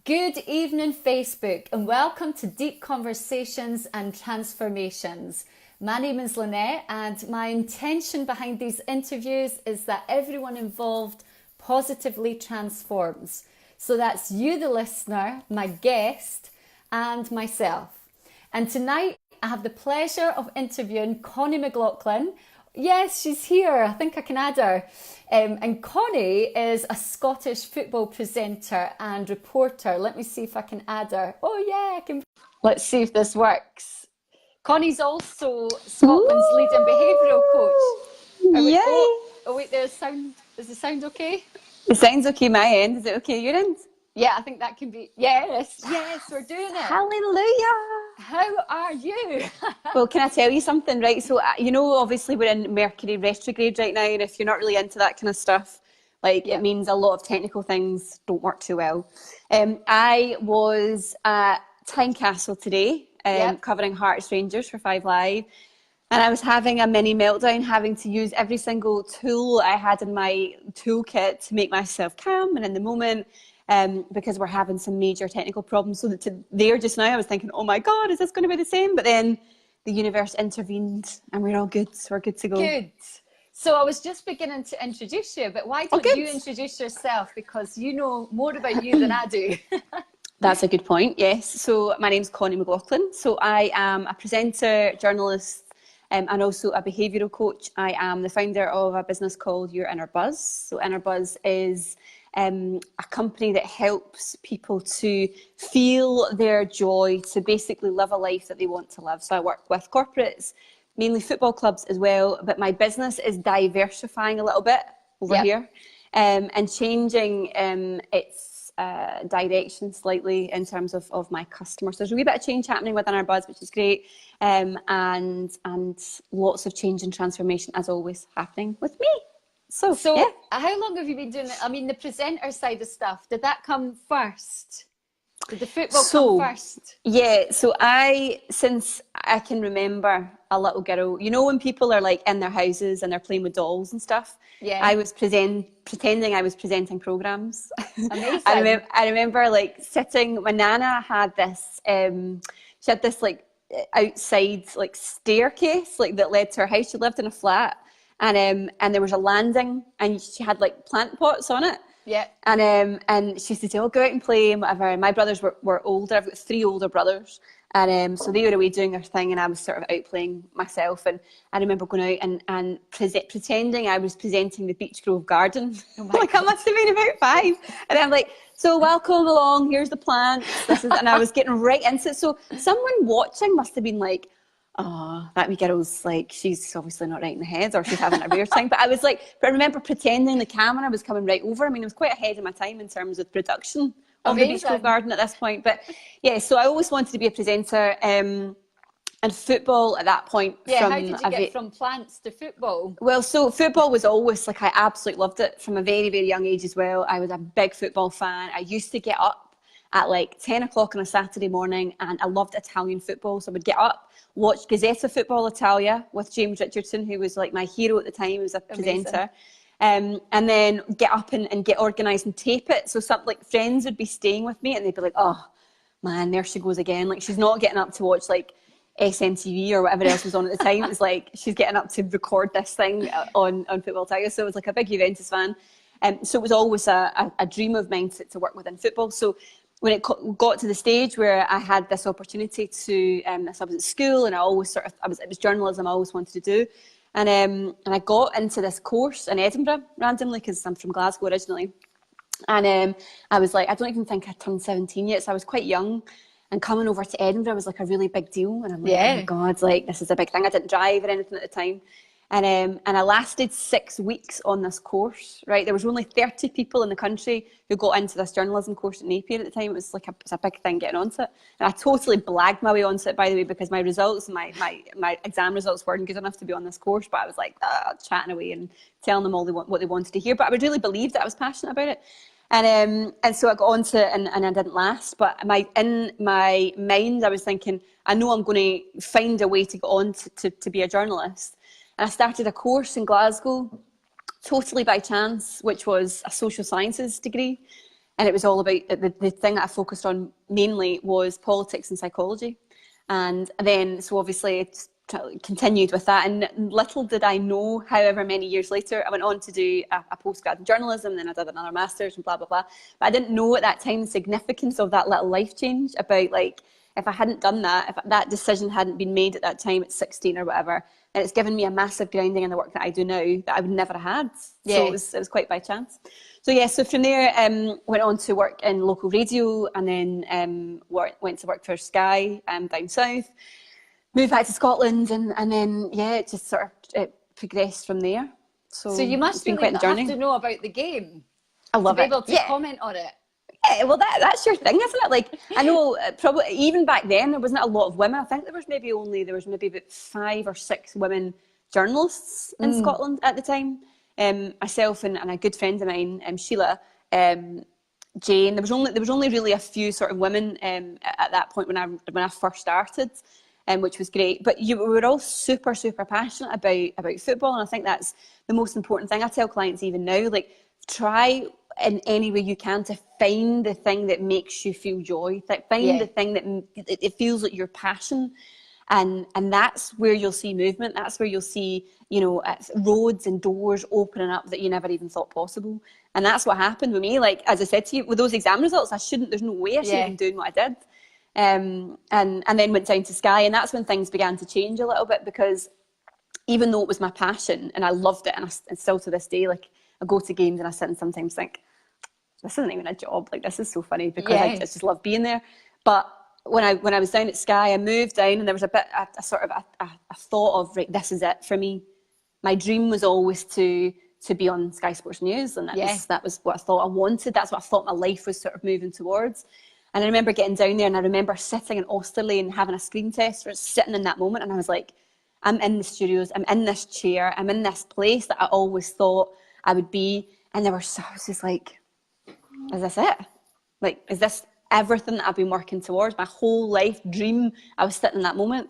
Good evening, Facebook, and welcome to Deep Conversations and Transformations. My name is Lynette, and my intention behind these interviews is that everyone involved positively transforms. So that's you, the listener, my guest, and myself. And tonight, I have the pleasure of interviewing Connie Mclaughlin. Yes, she's here. I think I can add her. And Connie is a Scottish football presenter and reporter. Let me see if I can add her. Oh yeah, I can. Let's see if this works. Connie's also Scotland's leading behavioural coach. Yay! Oh wait, there's sound. Is the sound okay? It sounds okay my end. Is it okay your end? Yeah, I think that can be. Yes, we're doing it. Hallelujah! How are you? Well, can I tell you something, right? So, obviously we're in Mercury retrograde right now, and if you're not really into that kind of stuff, it means a lot of technical things don't work too well. I was at Tynecastle today, covering Hearts Rangers for 5 Live, and I was having a mini meltdown, having to use every single tool I had in my toolkit to make myself calm and in the moment. Because we're having some major technical problems. So there just now I was thinking, oh my God, is this going to be the same? But then the universe intervened and we're all good. So we're good to go. Good. So I was just beginning to introduce you, but why don't you introduce yourself? Because you know more about you than I do. That's a good point, yes. So my name's Connie Mclaughlin. So I am a presenter, journalist, and also a behavioural coach. I am the founder of a business called Your Inner Buzz. So Inner Buzz is a company that helps people to feel their joy, to basically live a life that they want to live. So I work with corporates, mainly football clubs as well, but my business is diversifying a little bit over here and changing its direction slightly in terms of my customers. So there's a wee bit of change happening within our buzz, which is great, and lots of change and transformation as always happening with me. So how long have you been doing it? I mean, the presenter side of stuff, did that come first? Did the football come first? Yeah, so since I can remember a little girl, you know when people are like in their houses and they're playing with dolls and stuff? Yeah. I was pretending I was presenting programmes. Amazing. I remember like sitting, my nana had this, she had this like outside like staircase like that led to her house. She lived in a flat. And there was a landing and she had like plant pots on it. Yeah. And she said, oh, go out and play and whatever. And my brothers were older. I've got 3 older brothers. And so they were away doing their thing and I was sort of out playing myself. And I remember going out and pretending I was presenting the Beech Grove Garden. Oh my God. I must have been about 5. And I'm like, so welcome along, here's the plants. And I was getting right into it. So someone watching must have been like, oh, that wee girl's like, she's obviously not right in the head or she's having a weird time. But I remember pretending the camera was coming right over. I mean, I was quite ahead of my time in terms of production of the Beech Grove Garden at this point. But yeah, so I always wanted to be a presenter and football at that point. Yeah, how did you get from plants to football? Well, so football was always like, I absolutely loved it from a very, very young age as well. I was a big football fan. I used to get up at like 10 o'clock on a Saturday morning and I loved Italian football. So I would get up, watch Gazzetta Football Italia with James Richardson, who was like my hero at the time as a presenter. And then get up and get organised and tape it. So some like friends would be staying with me and they'd be like, oh man, there she goes again. Like she's not getting up to watch like SMTV or whatever else was on at the time. It was like, she's getting up to record this thing on Football Italia. So it was like a big Juventus fan. So it was always a dream of mine to work within football. So when it got to the stage where I had this opportunity to, I was at school and I always it was journalism I always wanted to do. And I got into this course in Edinburgh randomly because I'm from Glasgow originally. And I was like, I don't even think I turned 17 yet. So I was quite young and coming over to Edinburgh was like a really big deal. And I'm like, oh my God, like this is a big thing. I didn't drive or anything at the time. And I lasted 6 weeks on this course, right? There was only 30 people in the country who got into this journalism course at Napier at the time. It was like a big thing getting onto it. And I totally blagged my way onto it, by the way, because my results, my exam results weren't good enough to be on this course. But I was like chatting away and telling them all what they wanted to hear. But I really believed that I was passionate about it. And so I got onto it and I didn't last. But in my mind, I was thinking, I know I'm going to find a way to get on to be a journalist. And I started a course in Glasgow, totally by chance, which was a social sciences degree. And it was all about, the thing that I focused on mainly was politics and psychology. And then, so obviously it's continued with that. And little did I know, however many years later, I went on to do a postgrad in journalism, then I did another master's and blah, blah, blah. But I didn't know at that time the significance of that little life change, about like, if I hadn't done that, if that decision hadn't been made at that time at 16 or whatever, then it's given me a massive grounding in the work that I do now that I would never have had. Yeah. So it was quite by chance. So yeah, so from there, went on to work in local radio, and then went to work for Sky down south. Moved back to Scotland, and then yeah, it just sort of progressed from there. So you must really have to know about the game. I love it. To be able to comment on it. Yeah, well, that's your thing, isn't it? Like, I know probably even back then there wasn't a lot of women. I think there was maybe about 5 or 6 women journalists in Scotland at the time. Myself and a good friend of mine, Sheila, Jane. There was only really a few sort of women at that point when I first started, which was great. But we were all super, super passionate about football, and I think that's the most important thing. I tell clients even now, like, try in any way you can to find the thing that makes you feel joy. Like, find the thing that it feels like your passion. And that's where you'll see movement. That's where you'll see, roads and doors opening up that you never even thought possible. And that's what happened with me. Like, as I said to you, with those exam results, there's no way I should have been doing what I did. And then went down to Sky, and that's when things began to change a little bit, because even though it was my passion and I loved it, and still to this day, like, I go to games and I sit and sometimes think, this isn't even a job. Like, this is so funny, because I just love being there. But when I was down at Sky, I moved down, and there was a thought of, right, this is it for me. My dream was always to be on Sky Sports News, and that was what I thought I wanted. That's what I thought my life was sort of moving towards. And I remember getting down there, and I remember sitting in Austerley and having a screen test, or sitting in that moment, and I was like, I'm in the studios, I'm in this chair, I'm in this place that I always thought I would be. And I was just like, is this it? Like, is this everything that I've been working towards? My whole life dream, I was sitting in that moment.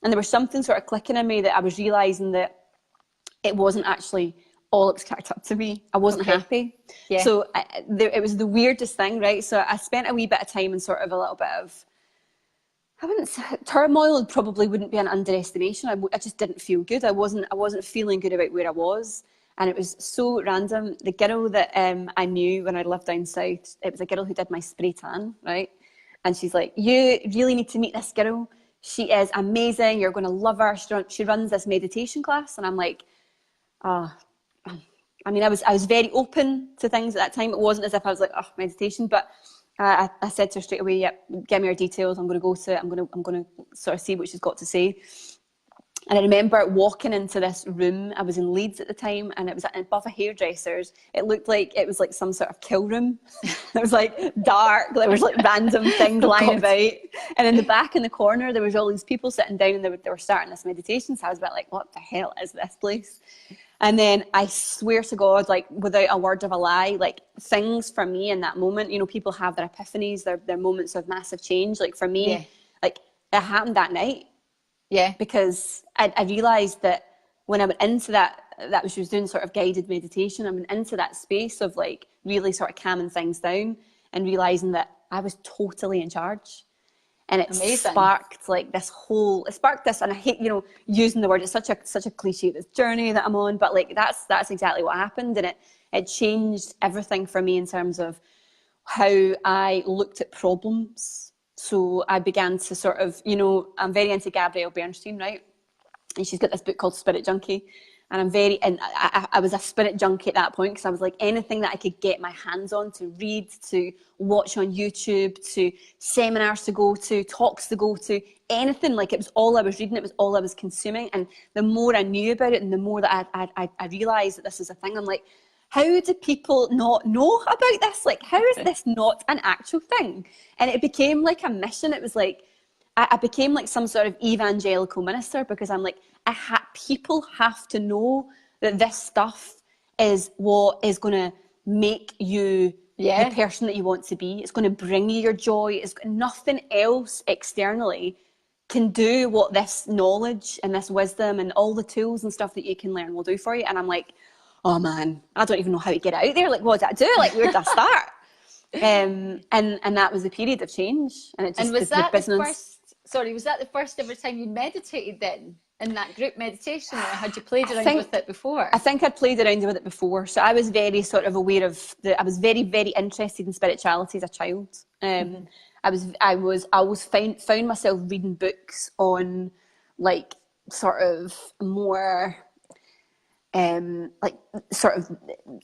And there was something sort of clicking in me, that I was realising that it wasn't actually all it was cracked up to be. I wasn't happy. Yeah. So it was the weirdest thing, right? So I spent a wee bit of time in sort of a little bit of, I wouldn't say turmoil, probably wouldn't be an underestimation. I just didn't feel good. I wasn't feeling good about where I was. And it was so random. The girl that I knew when I lived down south, it was a girl who did my spray tan, right? And she's like, you really need to meet this girl. She is amazing. You're going to love her. She runs this meditation class. And I'm like, I was very open to things at that time. It wasn't as if I was like, meditation. But I said to her straight away, give me her details. I'm going to go to it. I'm going to sort of see what she's got to say. And I remember walking into this room. I was in Leeds at the time, and it was above a hairdresser's. It looked like it was like some sort of kill room. It was like dark. There was like random things lying about. And in the back in the corner, there was all these people sitting down, and they were starting this meditation. So I was a bit like, what the hell is this place? And then I swear to God, like, without a word of a lie, like, things for me in that moment, people have their epiphanies, their moments of massive change. Like, for me, like, it happened that night. Yeah, because I realised that when I went into that she was doing sort of guided meditation, I went into that space of like really sort of calming things down and realising that I was totally in charge. And it sparked like this and I hate, using the word, it's such a cliche, this journey that I'm on, but like that's exactly what happened. And it changed everything for me in terms of how I looked at problems. So I began to sort of, I'm very into Gabrielle Bernstein, right? And she's got this book called Spirit Junkie. And I was a spirit junkie at that point, because I was like, anything that I could get my hands on to read, to watch on YouTube, to seminars to go to, talks to go to, anything, like it was all I was reading, it was all I was consuming. And the more I knew about it and the more that I realised that this is a thing, I'm like, how do people not know about this? Like, how is this not an actual thing? And it became like a mission. It was like, I became like some sort of evangelical minister, because I'm like, people have to know that this stuff is what is going to make you the person that you want to be. It's going to bring you your joy. Nothing else externally can do what this knowledge and this wisdom and all the tools and stuff that you can learn will do for you. And I'm like, oh man, I don't even know how to get out there. Like, what do I do? Like, where do I start? And that was a period of change, and it just And was the that the business. was that the first ever time you meditated then, in that group meditation, or had you played I around think with it before? I think I'd played around with it before, so I was very sort of aware of I was very, very interested in spirituality as a child. I always found myself reading books on like sort of more like sort of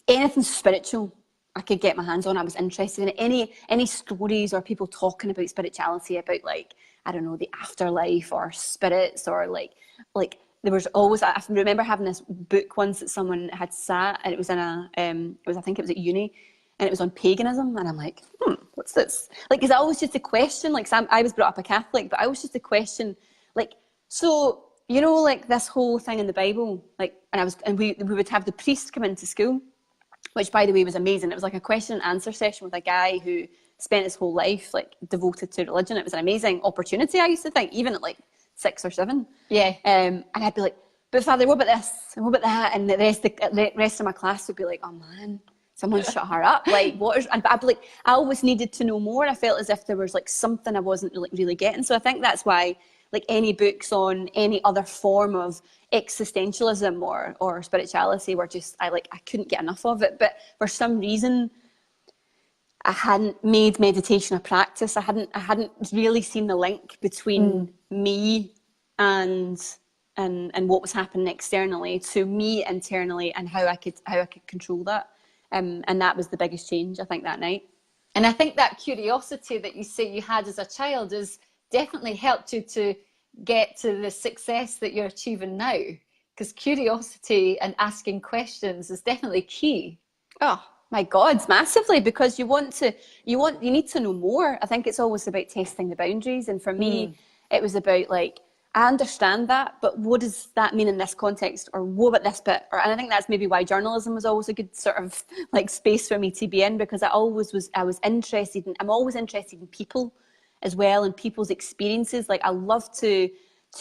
anything spiritual I could get my hands on. I was interested in any stories or people talking about spirituality, about like, I don't know, the afterlife or spirits, or like there was always, I remember having this book once that someone had sat, and it was in I think it was at uni, and it was on paganism, and I'm like, what's this? Like, because I always just a question, like, I was brought up a Catholic, but I was just a question, like, so, you know, like this whole thing in the Bible, like, and we would have the priest come into school, which by the way was amazing. It was like a question and answer session with a guy who spent his whole life like devoted to religion. It was an amazing opportunity, I used to think, even at like 6 or 7. Yeah. And I'd be like, but Father, what about this? And what about that? And the rest of my class would be like, oh man, someone shut her up. Like, what is, and I'd be like, I always needed to know more. I felt as if there was like something I wasn't really getting. So I think that's why like any books on any other form of existentialism or spirituality were just, I couldn't get enough of it. But for some reason, I hadn't made meditation a practice. I hadn't really seen the link between me and what was happening externally to me internally, and how I could control that. And that was the biggest change, I think, that night. And I think that curiosity that you say you had as a child has definitely helped you to get to the success that you're achieving now. Because curiosity and asking questions is definitely key. Oh my God, massively, because you need to know more. I think it's always about testing the boundaries. And for me, it was about like, I understand that, but what does that mean in this context? Or what about this bit? And I think that's maybe why journalism was always a good sort of like space for me to be in, because I was interested in, I'm always interested in people as well, and people's experiences. Like, I love to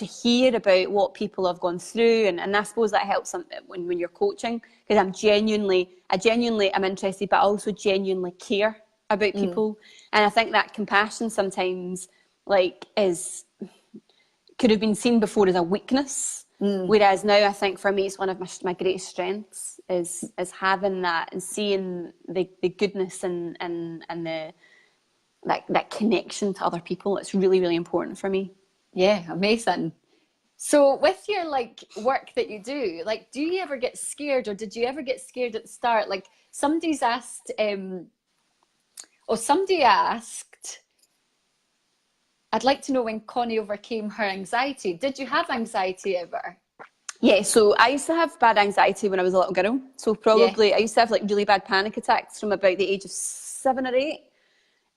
hear about what people have gone through, and I suppose that helps when you're coaching, because I genuinely am interested, but I also genuinely care about people. And I think that compassion sometimes like could have been seen before as a weakness, whereas now I think for me it's one of my greatest strengths is having that and seeing the goodness and the that connection to other people. It's really, really important for me. Yeah, amazing. So with your like work that you do, like, do you ever get scared, or did you ever get scared at the start? Like somebody asked, I'd like to know when Connie overcame her anxiety. Did you have anxiety ever? Yeah, so I used to have bad anxiety when I was a little girl. So probably I used to have like really bad panic attacks from about the age of 7 or 8.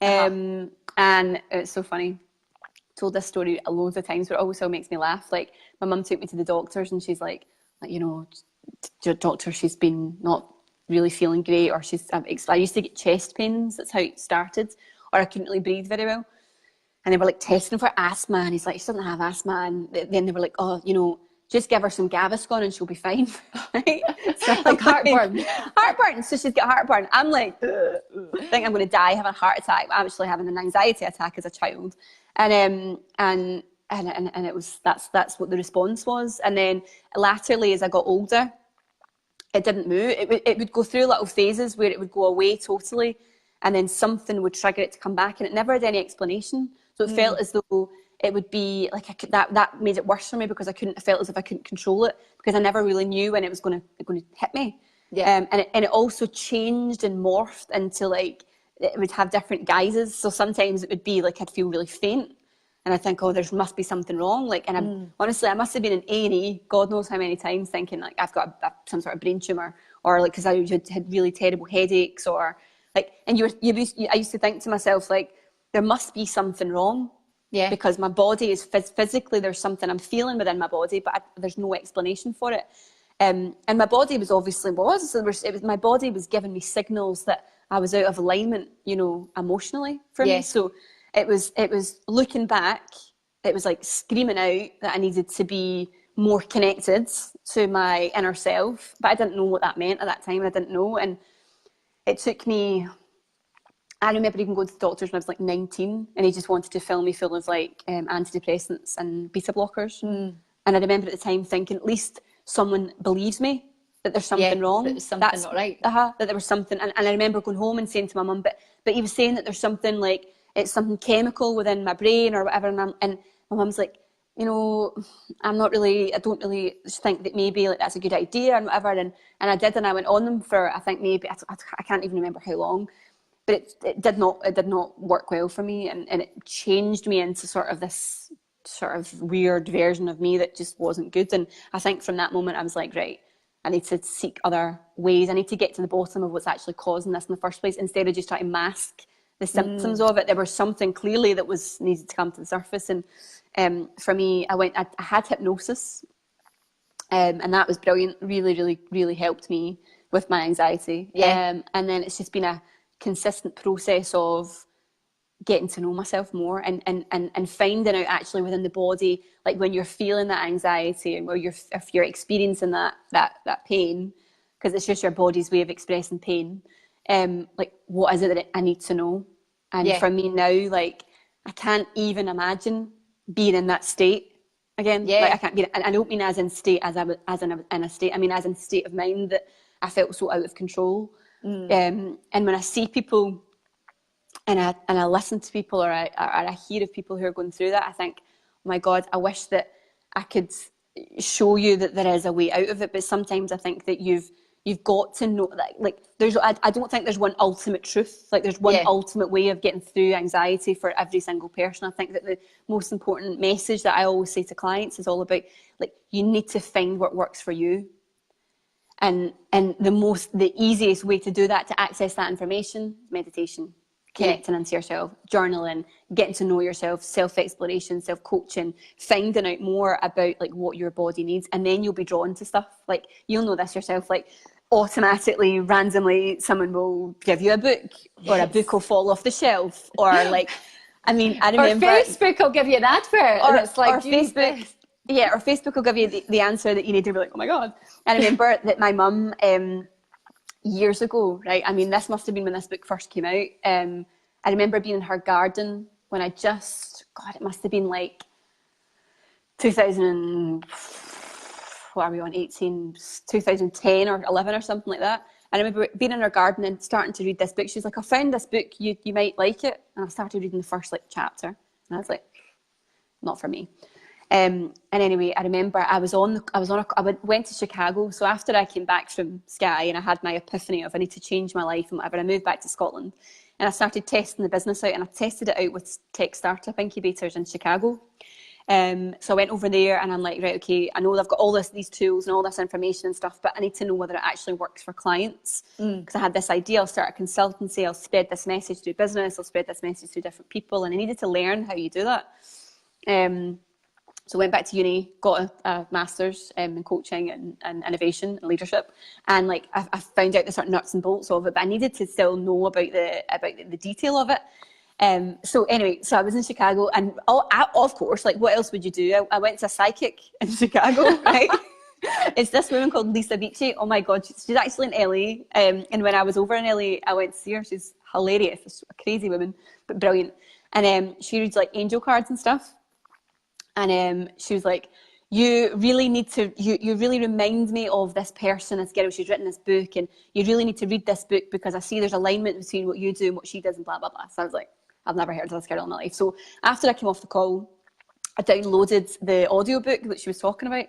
And it's so funny. Told this story loads of times, but it always still makes me laugh. Like, my mum took me to the doctors, and she's like, you know, doctor, she's been not really feeling great, or I used to get chest pains. That's how it started, or I couldn't really breathe very well. And they were like testing for asthma, and he's like, she doesn't have asthma. And then they were like, oh, you know, just give her some Gaviscon and she'll be fine. Right? So like heartburn. Heartburn. So she's got heartburn. I'm like, I think I'm going to die, having a heart attack. I'm actually having an anxiety attack as a child. And it was, that's what the response was. And then latterly, as I got older, it didn't move. It would go through little phases where it would go away totally, and then something would trigger it to come back, and it never had any explanation. So it felt as though it would be like that made it worse for me, because I felt as if I couldn't control it, because I never really knew when it was going to hit me. Yeah. And it also changed and morphed into like, it would have different guises. So sometimes it would be like I'd feel really faint, and I think, oh, there must be something wrong. Like, and honestly, I must have been in A&E, God knows how many times, thinking like I've got some sort of brain tumor, or like, because I had really terrible headaches, or like, and I used to think to myself, like, there must be something wrong. Yeah. Because my body is physically, there's something I'm feeling within my body, but there's no explanation for it. And my body was my body was giving me signals that I was out of alignment, you know, emotionally for me. So it was looking back, it was like screaming out that I needed to be more connected to my inner self, but I didn't know what that meant at that time. I didn't know. And it took me, I remember even going to the doctors when I was like 19, and he just wanted to fill me full of like antidepressants and beta blockers. And I remember at the time thinking, at least someone believes me that there's something wrong. That there's something not right. That there was something. And I remember going home and saying to my mum, but he was saying that there's something like, it's something chemical within my brain or whatever. And my mum's like, you know, I don't really think that maybe like that's a good idea and whatever. And I did, and I went on them for, I think maybe, I can't even remember how long. But it did not work well for me, and it changed me into sort of this sort of weird version of me that just wasn't good. And I think from that moment I was like, right, I need to seek other ways. I need to get to the bottom of what's actually causing this in the first place, instead of just trying to mask the symptoms of it. There was something clearly that was needed to come to the surface. And for me, I had hypnosis, and that was brilliant. Really, really, really helped me with my anxiety. And then it's just been a consistent process of getting to know myself more and finding out actually within the body, like when you're feeling that anxiety and if you're experiencing that pain, because it's just your body's way of expressing pain, like what is it that I need to know? And for me now, like I can't even imagine being in that state again. Like I can't be, and I don't mean as in state as in a state, I mean as in state of mind that I felt so out of control. And when I see people and I listen to people or I hear of people who are going through that, I think, oh my God, I wish that I could show you that there is a way out of it. But sometimes I think that you've got to know that, like, I don't think there's one ultimate truth. Like there's one ultimate way of getting through anxiety for every single person. I think that the most important message that I always say to clients is all about, like, you need to find what works for you. And the easiest way to do that, to access that information, meditation, connecting into yourself, journaling, getting to know yourself, self-exploration, self-coaching, finding out more about like what your body needs. And then you'll be drawn to stuff. Like you'll know this yourself, like automatically, randomly, someone will give you a book, or a book will fall off the shelf, or like, I mean, I remember... Or Facebook will give you an advert, and it's like... Or Facebook... Yeah, or Facebook will give you the answer that you need to be like, oh my God. I remember that my mum, years ago, right? I mean, this must have been when this book first came out. I remember being in her garden when it must have been like 2000, what are we on, 2010 or 11 or something like that. I remember being in her garden and starting to read this book. She was like, I found this book, you might like it. And I started reading the first like chapter. And I was like, not for me. And anyway, I remember I went to Chicago. So after I came back from Sky and I had my epiphany of I need to change my life and whatever, I moved back to Scotland and I started testing the business out, and I tested it out with tech startup incubators in Chicago. So I went over there and I'm like, right, okay, I know I've got all these tools and all this information and stuff, but I need to know whether it actually works for clients. Because I had this idea, I'll start a consultancy, I'll spread this message through business, I'll spread this message through different people, and I needed to learn how you do that. So I went back to uni, got a master's in coaching and innovation and leadership, and like I found out the sort of nuts and bolts of it, but I needed to still know about the detail of it. So anyway, so I was in Chicago, and of course, like what else would you do? I went to a psychic in Chicago, right? It's this woman called Lisa Beachy. Oh my God, she's actually in LA. And when I was over in LA, I went to see her. She's hilarious, she's a crazy woman, but brilliant. And she reads like angel cards and stuff. And she was like, you really need to, you really remind me of this person, this girl, she's written this book, and you really need to read this book because I see there's alignment between what you do and what she does and blah, blah, blah. So I was like, I've never heard of this girl in my life. So after I came off the call, I downloaded the audiobook that she was talking about.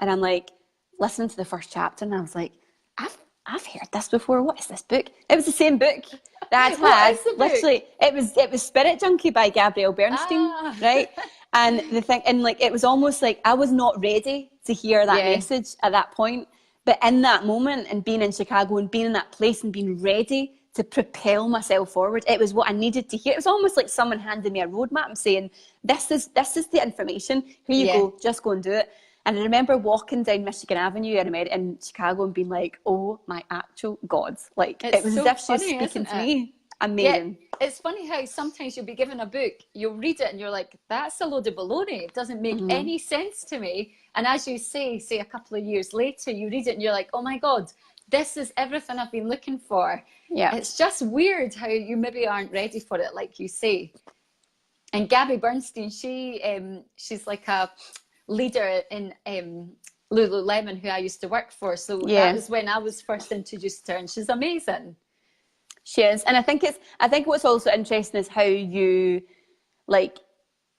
And I'm like, listening to the first chapter, and I was like, I've heard this before. What is this book? It was the same book that I'd had. Literally, it was Spirit Junkie by Gabrielle Bernstein, right? And the thing, and like, it was almost like I was not ready to hear that message at that point. But in that moment, and being in Chicago and being in that place and being ready to propel myself forward, it was what I needed to hear. It was almost like someone handed me a roadmap and saying, this is the information. Here you go, just go and do it. And I remember walking down Michigan Avenue in Chicago and being like, oh my actual God. Like, it was so as if she was speaking to me. Amazing. Yeah, it's funny how sometimes you'll be given a book, you'll read it and you're like, that's a load of baloney. It doesn't make any sense to me. And as you say a couple of years later, you read it and you're like, oh my God, this is everything I've been looking for. Yeah. It's just weird how you maybe aren't ready for it, like you say. And Gabby Bernstein, she's like a leader in Lululemon, who I used to work for. So that was when I was first introduced to her, and she's amazing. She is. And I think what's also interesting is how you, like,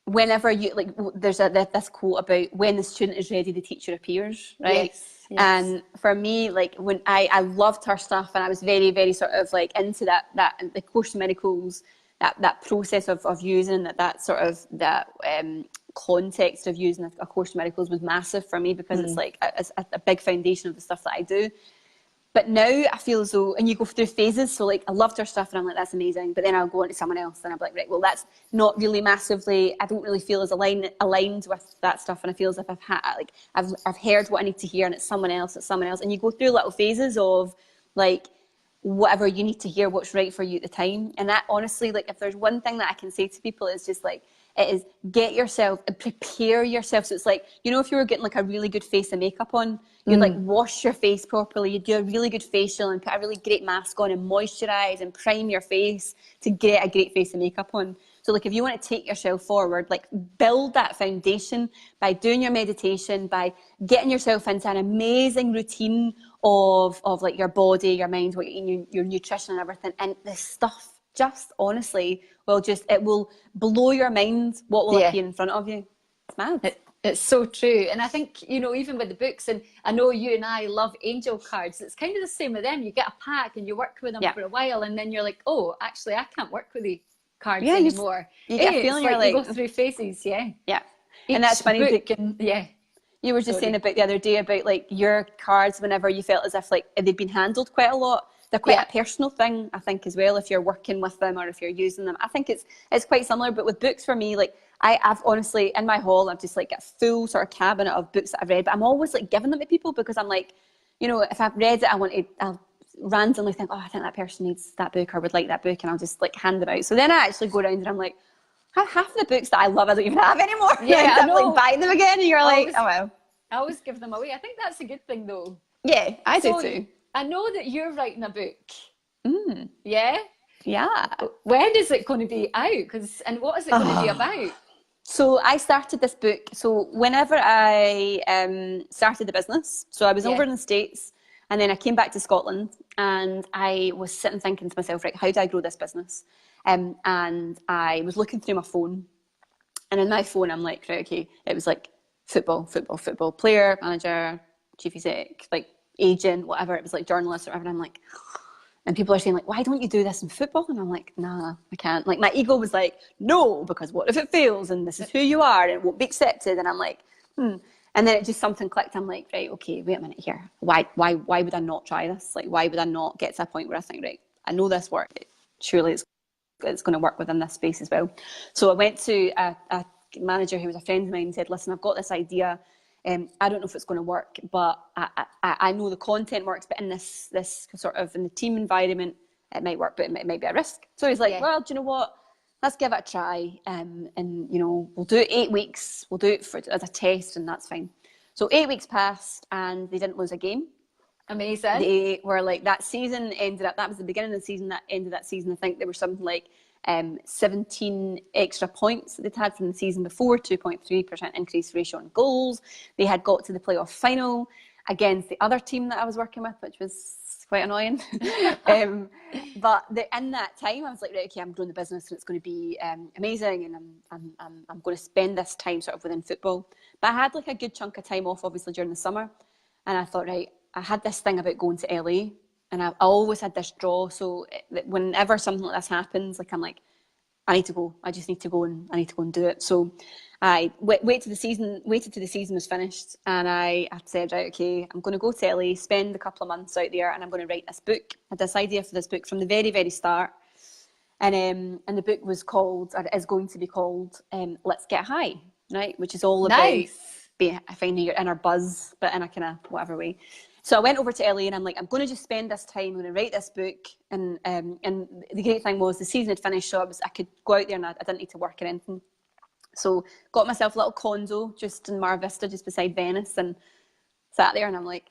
whenever you, like, there's this quote about when the student is ready, the teacher appears, right? Yes. And for me, like, when I loved her stuff, and I was very, very sort of like into that the Course in Miracles, that process of using that sort of that context of using a Course in Miracles was massive for me, because it's like a big foundation of the stuff that I do. But now I feel as though, and you go through phases, so like I loved her stuff and I'm like, that's amazing, but then I'll go on to someone else and I'm like, right, well, that's not really massively, I don't really feel as aligned with that stuff, and I feel as if I've heard what I need to hear, and it's someone else, and you go through little phases of like whatever you need to hear, what's right for you at the time. And that, honestly, like, if there's one thing that I can say to people, is just like, it is get yourself and prepare yourself. So it's like, you know, if you were getting like a really good face of makeup on, you'd like wash your face properly, you'd do a really good facial and put a really great mask on and moisturize and prime your face to get a great face of makeup on. So like, if you want to take yourself forward, like, build that foundation by doing your meditation, by getting yourself into an amazing routine of like your body, your mind, what you're eating, your nutrition and everything. And this stuff just honestly it will blow your mind what will appear in front of you. It's mad. It's so true. And I think, you know, even with the books, and I know you and I love angel cards, it's kind of the same with them. You get a pack and you work with them for a while, and then you're like, oh, actually, I can't work with the cards anymore. You get a feeling, it's like you go through phases. And that's funny. You were just Sorry. saying about the other day about like your cards, whenever you felt as if like they'd been handled quite a lot. They're quite a personal thing, I think, as well, if you're working with them or if you're using them. I think it's quite similar. But with books, for me, like, I've honestly, in my hall, I've just like got a full sort of cabinet of books that I've read, but I'm always like giving them to people, because I'm like, you know, if I've read it, I'll randomly think, oh, I think that person needs that book or would like that book, and I'll just like hand them out. So then I actually go around and I'm like, half the books that I love I don't even have anymore. I know. I'm like buying them again, and you're like, oh well. I always give them away. I think that's a good thing, though. Yeah, I do too. I know that you're writing a book. Yeah. When is it going to be out? And what is it going to be about? So I started this book. So whenever I started the business, so I was over in the States, and then I came back to Scotland, and I was sitting thinking to myself, right, how do I grow this business? And I was looking through my phone, and in my phone, I'm like, right, okay, it was like football, player, manager, chief exec, like agent, whatever. It was like journalist or whatever. And I'm like, and people are saying like, why don't you do this in football? And I'm like, nah, I can't. Like, my ego was like, no, because what if it fails, and this is who you are and it won't be accepted? And I'm like, And then it just, something clicked. I'm like, right, okay, wait a minute here. Why would I not try this? Like, why would I not get to a point where I think, right, I know this works. Surely it's going to work within this space as well. So I went to a manager who was a friend of mine and said, listen, I've got this idea. I don't know if it's going to work, but I know the content works, but in this sort of, in the team environment, it might work, but it might be a risk. So he's like, well, do you know what? Let's give it a try. And, you know, we'll do it 8 weeks. We'll do it as a test, and that's fine. So 8 weeks passed, and they didn't lose a game. Amazing. They were like, that season ended up, that was the beginning of the season, that ended that season. I think there were something like 17 extra points that they'd had from the season before, 2.3% increase ratio on goals. They had got to the playoff final against the other team that I was working with, which was quite annoying. But in that time, I was like, right, okay, I'm growing the business and it's going to be amazing, and I'm going to spend this time sort of within football. But I had like a good chunk of time off, obviously, during the summer, and I thought, right, I had this thing about going to LA. And I always had this draw. So whenever something like this happens, like, I'm like, I need to go. I just need to go, and I need to go and do it. So I waited till the season was finished. And I said, right, okay, I'm going to go to LA, spend a couple of months out there, and I'm going to write this book. I had this idea for this book from the very, very start. And the book was called, or is going to be called, Let's Get High, right? Which is all about finding your inner buzz, but in a kind of whatever way. So I went over to LA, and I'm like, I'm going to just spend this time, I'm going to write this book. And the great thing was the season had finished, so I could go out there, and I didn't need to work or anything. So got myself a little condo just in Mar Vista, just beside Venice, and sat there, and I'm like,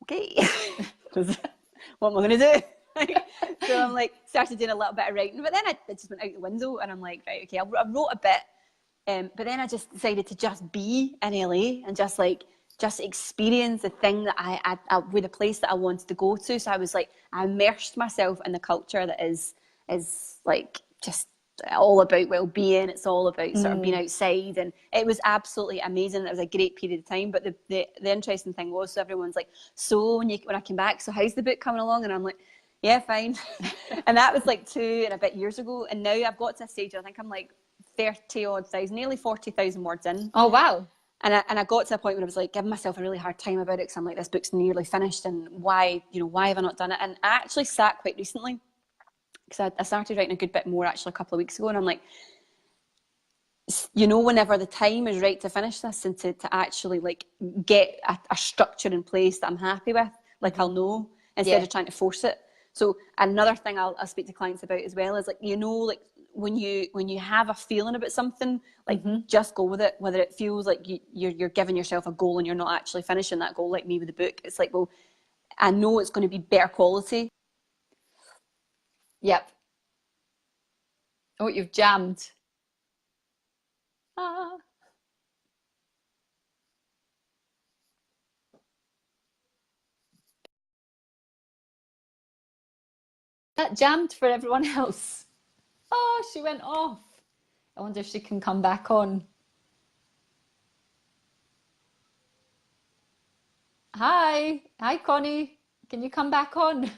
okay, because what am I going to do? So I'm like, started doing a little bit of writing, but then it just went out the window, and I'm like, right, okay, I wrote a bit, but then I just decided to just be in LA and just experience the thing that I with a place that I wanted to go to. So I was like, I immersed myself in the culture that is like just all about well-being. It's all about sort of being outside, and it was absolutely amazing. It was a great period of time. But the interesting thing was, so everyone's like, so when I came back, so how's the book coming along? And I'm like, yeah, fine. And that was like 2 and a bit years ago. And now I've got to a stage where I think I'm like 30-odd thousand, nearly 40,000 words in. Oh, wow. And I got to a point where I was like giving myself a really hard time about it, because I'm like, this book's nearly finished, and why have I not done it? And I actually sat quite recently, because I started writing a good bit more actually a couple of weeks ago, and I'm like, whenever the time is right to finish this and to actually like get a structure in place that I'm happy with, like I'll know, instead of trying to force it. So another thing I'll speak to clients about as well is like, like when you have a feeling about something, like just go with it, whether it feels like you're giving yourself a goal and you're not actually finishing that goal, like me with the book. It's like, well, I know it's going to be better quality. Yep. Oh, you've jammed. Ah. That jammed for everyone else. Oh, she went off. I wonder if she can come back on. Hi. Hi, Connie. Can you come back on?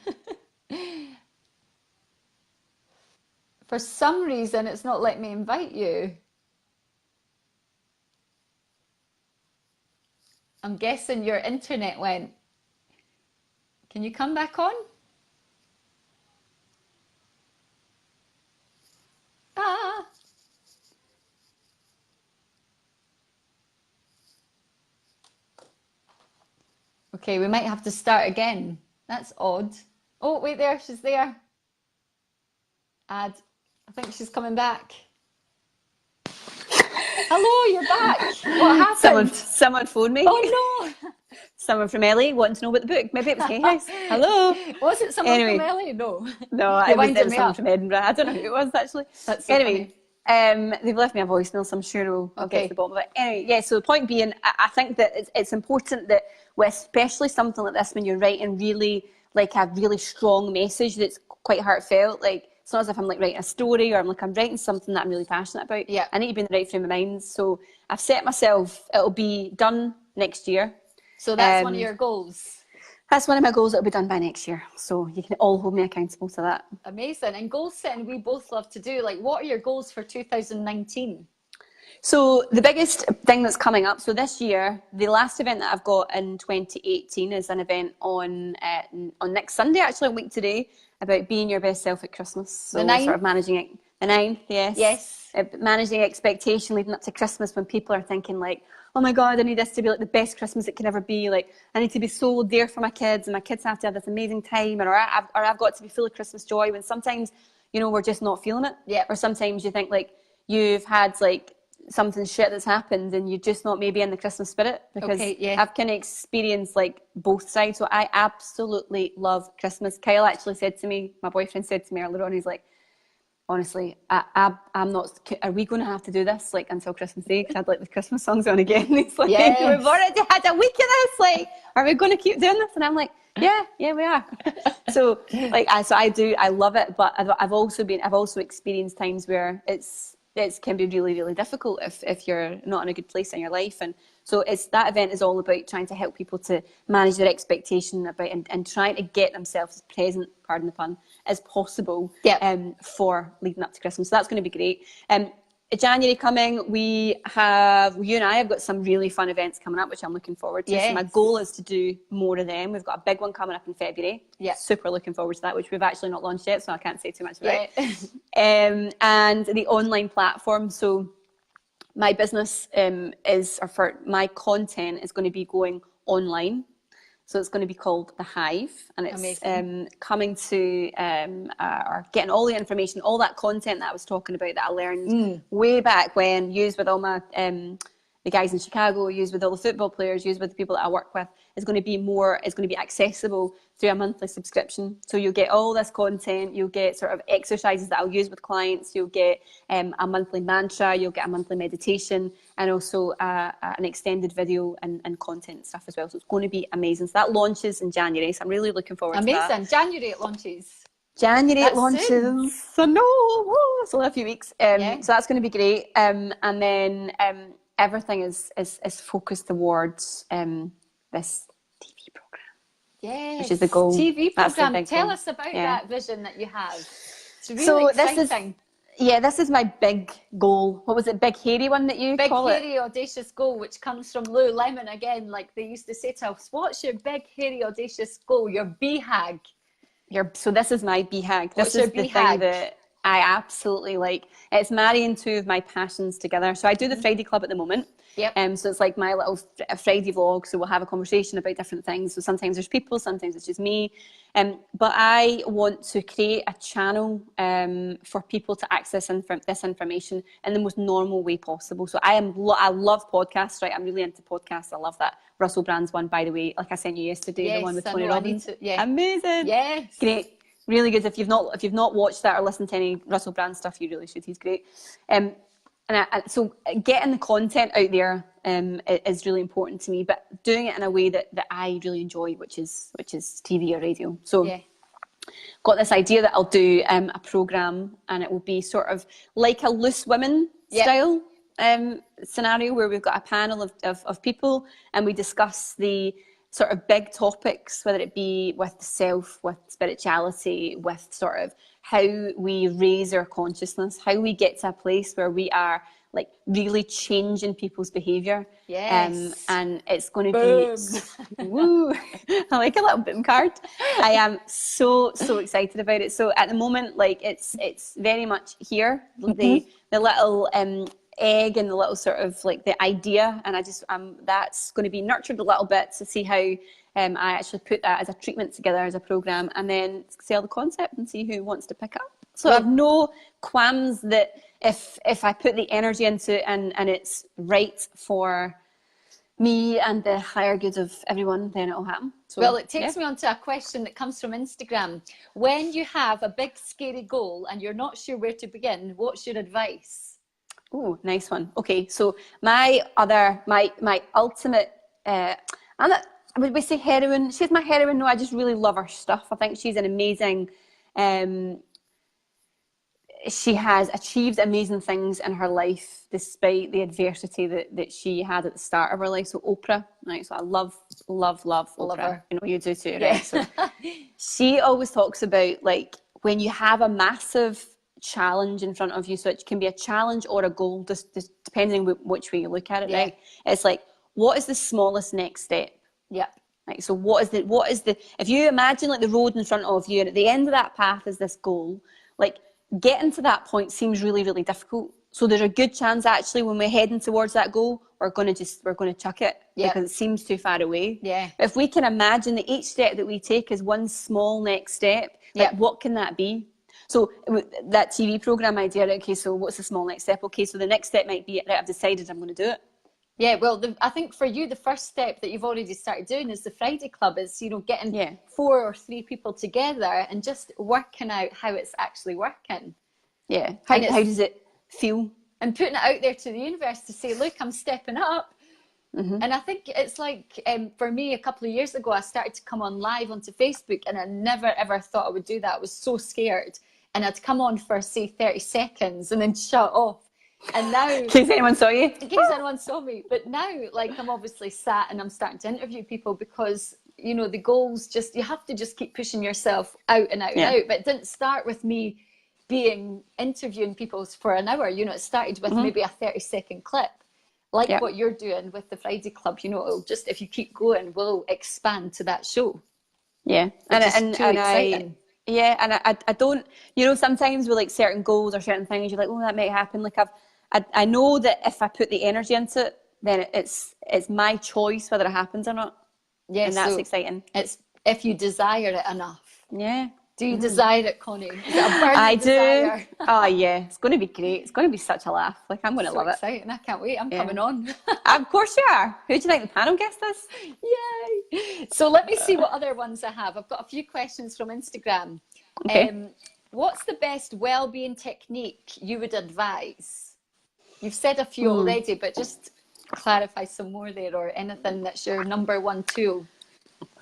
For some reason, it's not letting me invite you. I'm guessing your internet went. Can you come back on? Ah. Okay, we might have to start again. That's odd. Oh, wait there, she's there. Add. I think she's coming back. Hello, you're back. What happened? Someone phoned me. Oh no. Someone from LA wanting to know about the book. Maybe it was Hayes. Hello. Was it someone from LA? No. No, it was someone from Edinburgh. I don't know who it was actually. That's so anyway, they've left me a voicemail, so I'm sure I'll get to the bottom of it. Anyway, yeah, so the point being, I think that it's important that with especially something like this, when you're writing really like a really strong message that's quite heartfelt, like it's not as if I'm like writing a story, or I'm writing something that I'm really passionate about. Yeah. I need to be in the right frame of mind. So I've set myself, it'll be done next year. So that's one of your goals. That's one of my goals. It'll be done by next year. So you can all hold me accountable to that. Amazing. And goal setting, we both love to do. Like, what are your goals for 2019? So the biggest thing that's coming up, so this year, the last event that I've got in 2018 is an event on next Sunday, actually a week today, about being your best self at Christmas. So the 9th? Sort of managing it. The 9th, yes. Yes. Managing expectation leading up to Christmas, when people are thinking like, oh my God, I need this to be like the best Christmas it can ever be. Like, I need to be so there for my kids, and my kids have to have this amazing time, or I've got to be full of Christmas joy, when sometimes, we're just not feeling it. Yeah. Or sometimes you think like you've had like something shit that's happened and you're just not maybe in the Christmas spirit, because I've kind of experienced like both sides. So I absolutely love Christmas. Kyle actually said to me, my boyfriend said to me earlier on, he's like, honestly, I'm not, are we going to have to do this like until Christmas Day? Because I'd like the Christmas songs on again. It's like, we've already had a week of this, like, are we going to keep doing this? And I'm like, yeah, we are. So like, I love it. But I've also experienced times where it can be really, really difficult if you're not in a good place in your life. And so that event is all about trying to help people to manage their expectation about and trying to get themselves as present, pardon the pun, as possible for leading up to Christmas. So that's going to be great. January coming, you and I have got some really fun events coming up, which I'm looking forward to. Yes. So my goal is to do more of them. We've got a big one coming up in February. Yeah. Super looking forward to that, which we've actually not launched yet, so I can't say too much about it. And the online platform. So my business my content is going to be going online. So it's going to be called The Hive, and it's coming to or getting all the information, all that content that I was talking about that I learned way back when, used with all my the guys in Chicago, use with all the football players, use with the people that I work with, is going to be more, it's going to be accessible through a monthly subscription. So you'll get all this content, you'll get sort of exercises that I'll use with clients, you'll get a monthly mantra, you'll get a monthly meditation, and also an extended video and content stuff as well. So it's going to be amazing. So that launches in January, so I'm really looking forward to that. Amazing. January it launches. January it That's launches. soon. I know. Woo, it's only a few weeks. So that's going to be great. And then everything is focused towards this TV program. Yes. Which is the goal. TV program. Tell goal. us about that vision that you have. It's really so exciting. This is my big goal. What was it? Big hairy one that you call it? Big hairy audacious goal, which comes from Lululemon again. Like they used to say to us, what's your big hairy audacious goal? Your BHAG. So this is my BHAG. What's this is your the BHAG? thing that I absolutely like. It's marrying two of my passions together. So I do the Friday Club at the moment. Yep. So it's like my little Friday vlog. So we'll have a conversation about different things. So sometimes there's people, sometimes it's just me. But I want to create a channel for people to access this information in the most normal way possible. So I love podcasts, right? I'm really into podcasts. I love that Russell Brand's one, by the way. Like I sent you yesterday, the one with Tony Robbins. Amazing. Yes. Great. Really good. If you've not watched that or listened to any Russell Brand stuff, you really should. He's great. So getting the content out there is really important to me, but doing it in a way that I really enjoy, which is TV or radio. So got this idea that I'll do a program, and it will be sort of like a Loose Women style scenario where we've got a panel of people and we discuss the sort of big topics, whether it be with the self, with spirituality, with sort of how we raise our consciousness, how we get to a place where we are like really changing people's behaviour. Yes. And it's going to be, woo, I like a little boom card. I am so excited about it. So at the moment, like it's very much here, the little egg and the little sort of like the idea, and I just that's going to be nurtured a little bit to see how I actually put that as a treatment together as a program, and then sell the concept and see who wants to pick up. So I have no qualms that if I put the energy into it and it's right for me and the higher good of everyone, then it'll happen. So, well, it takes me on to a question that comes from Instagram. When you have a big scary goal and you're not sure where to begin, what's your advice? Oh, nice one. Okay, so my ultimate, would we say heroine? She's my heroine. No, I just really love her stuff. I think she's an amazing, she has achieved amazing things in her life despite the adversity that she had at the start of her life. So Oprah, right? So I love Oprah. Her. You know, you do too, right? So she always talks about like when you have a massive challenge in front of you, so it can be a challenge or a goal, just depending which way you look at it, right? It's like, what is the smallest next step? Like, so what is the if you imagine like the road in front of you, and at the end of that path is this goal, like getting to that point seems really, really difficult. So there's a good chance actually when we're heading towards that goal, we're going to chuck it because it seems too far away. But if we can imagine that each step that we take is one small next step, like what can that be? So that TV program idea, okay, so what's the small next step? Okay, so the next step might be, right, I've decided I'm going to do it. Yeah, well, I think for you, the first step that you've already started doing is the Friday Club, is, you know, getting 4 or 3 people together and just working out how it's actually working. Yeah, how does it feel? And putting it out there to the universe to say, look, I'm stepping up. And I think it's like, for me, a couple of years ago, I started to come on live onto Facebook, and I never, ever thought I would do that. I was so scared. And I'd come on for, say, 30 seconds and then shut off. And now... In case anyone saw you. In case anyone saw me. But now, like, I'm obviously sat and I'm starting to interview people because, you know, the goals just... You have to just keep pushing yourself out and out and out. But it didn't start with me interviewing people for an hour. You know, it started with maybe a 30-second clip. Like what you're doing with the Friday Club, you know, it'll just, if you keep going, we'll expand to that show. Yeah. And exciting. I don't, you know, sometimes with like certain goals or certain things, you're like, oh, that might happen. Like I know that if I put the energy into it, then it's my choice whether it happens or not. Yeah, and that's so exciting. It's if you desire it enough. Yeah. Do you desire it, Connie? Is it a I burning do. desire? Oh yeah, it's going to be great. It's going to be such a laugh. Like, I'm going to So love it. exciting. I can't wait. I'm Yeah. coming on. Of course you are. Who do you think the panel guest is? Yay. So let me see what other ones I have. I've got a few questions from Instagram. Okay. What's the best well-being technique you would advise? You've said a few Hmm. already, but just clarify some more there, or anything that's your number one tool.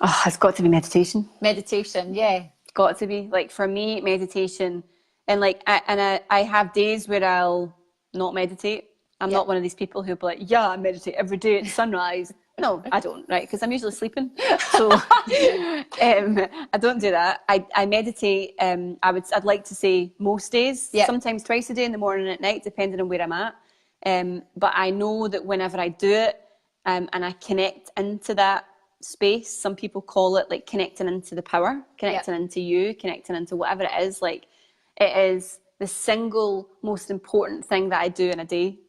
Oh, it's got to be meditation. Meditation, yeah. Got to be. Like, for me, meditation, and like I have days where I'll not meditate. I'm Yeah. not one of these people who'll be like, yeah, I meditate every day at sunrise. No, I don't, right? Because I'm usually sleeping. So I don't do that. I meditate, I'd like to say most days, Yeah. sometimes twice a day, in the morning and at night, depending on where I'm at. But I know that whenever I do it, and I connect into that space, some people call it like connecting into the power, connecting into you, connecting into whatever it is. Like, it is the single most important thing that I do in a day.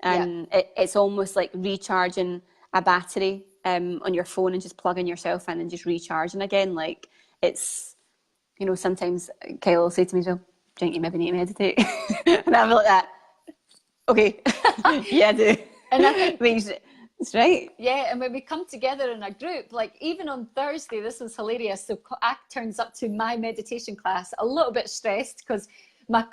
And it's almost like recharging a battery on your phone and just plugging yourself in and just recharging again. Like, it's, you know, sometimes Kyle will say to me, well, do you think you maybe need to meditate? And I'm like that. Okay. Yeah, I do. And I think it's right. yeah, and when we come together in a group, like even on Thursday, this was hilarious. So I turns up to my meditation class a little bit stressed because I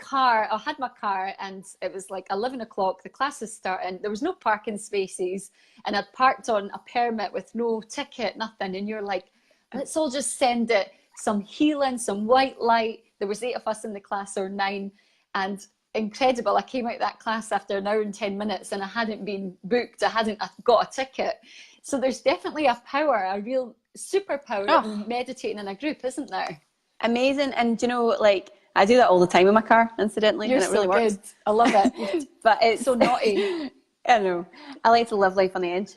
had my car and it was like 11 o'clock, the class is starting, there was no parking spaces, and I'd parked on a permit with no ticket, nothing. And you're like, let's all just send it some healing, some white light. There was 8 of us in the class, or 9, and incredible. I came out of that class after an hour and 10 minutes and I hadn't been booked. I hadn't got a ticket. So there's definitely a power, a real superpower in meditating in a group, isn't there? Amazing. And you know, like, I do that all the time in my car, incidentally, You're and it really so works. good. I love it. But it's so naughty. I know. I like to live life on the edge.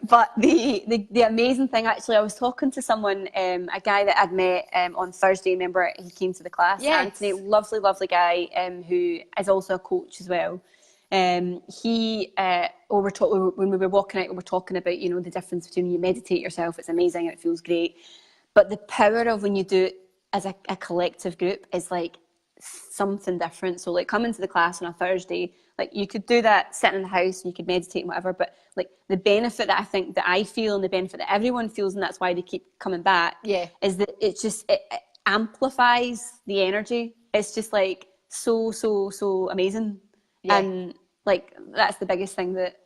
But the amazing thing, actually, I was talking to someone, a guy that I'd met on Thursday. Remember, he came to the class. Yes. Anthony, lovely, lovely guy, who is also a coach as well. When we were walking out, we were talking about, you know, the difference between when you meditate yourself, it's amazing and it feels great. But the power of when you do it as a collective group is like something different. So like, coming to the class on a Thursday, like, you could do that sitting in the house and you could meditate and whatever, but like the benefit that I think that I feel and the benefit that everyone feels, and that's why they keep coming back, is that it amplifies the energy. It's just like so amazing. And like, that's the biggest thing that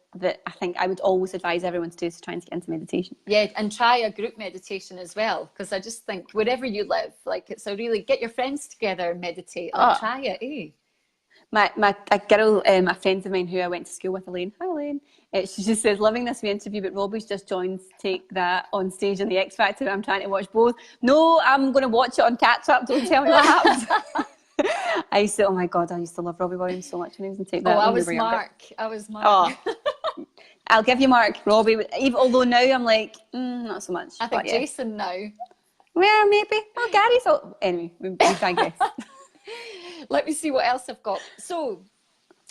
I think I would always advise everyone to do, is trying to get into meditation. Yeah, and try a group meditation as well, because I just think wherever you live, like, it's a really, get your friends together and meditate. Try it, eh? A girl, a friend of mine who I went to school with, Elaine. Hi, Elaine. She just says, loving this wee interview, but Robbie's just joined to take that on stage in the X Factor. I'm trying to watch both. No, I'm going to watch it on catch up. Don't tell me what happens. Oh my God, I used to love Robbie Williams so much when he was in Take That. I was Mark. Oh, I'll give you Mark. Robbie, although now I'm like, not so much. I think Jason now. Well, maybe. Oh, Gary's. Anyway, we digress. Let me see what else I've got. So,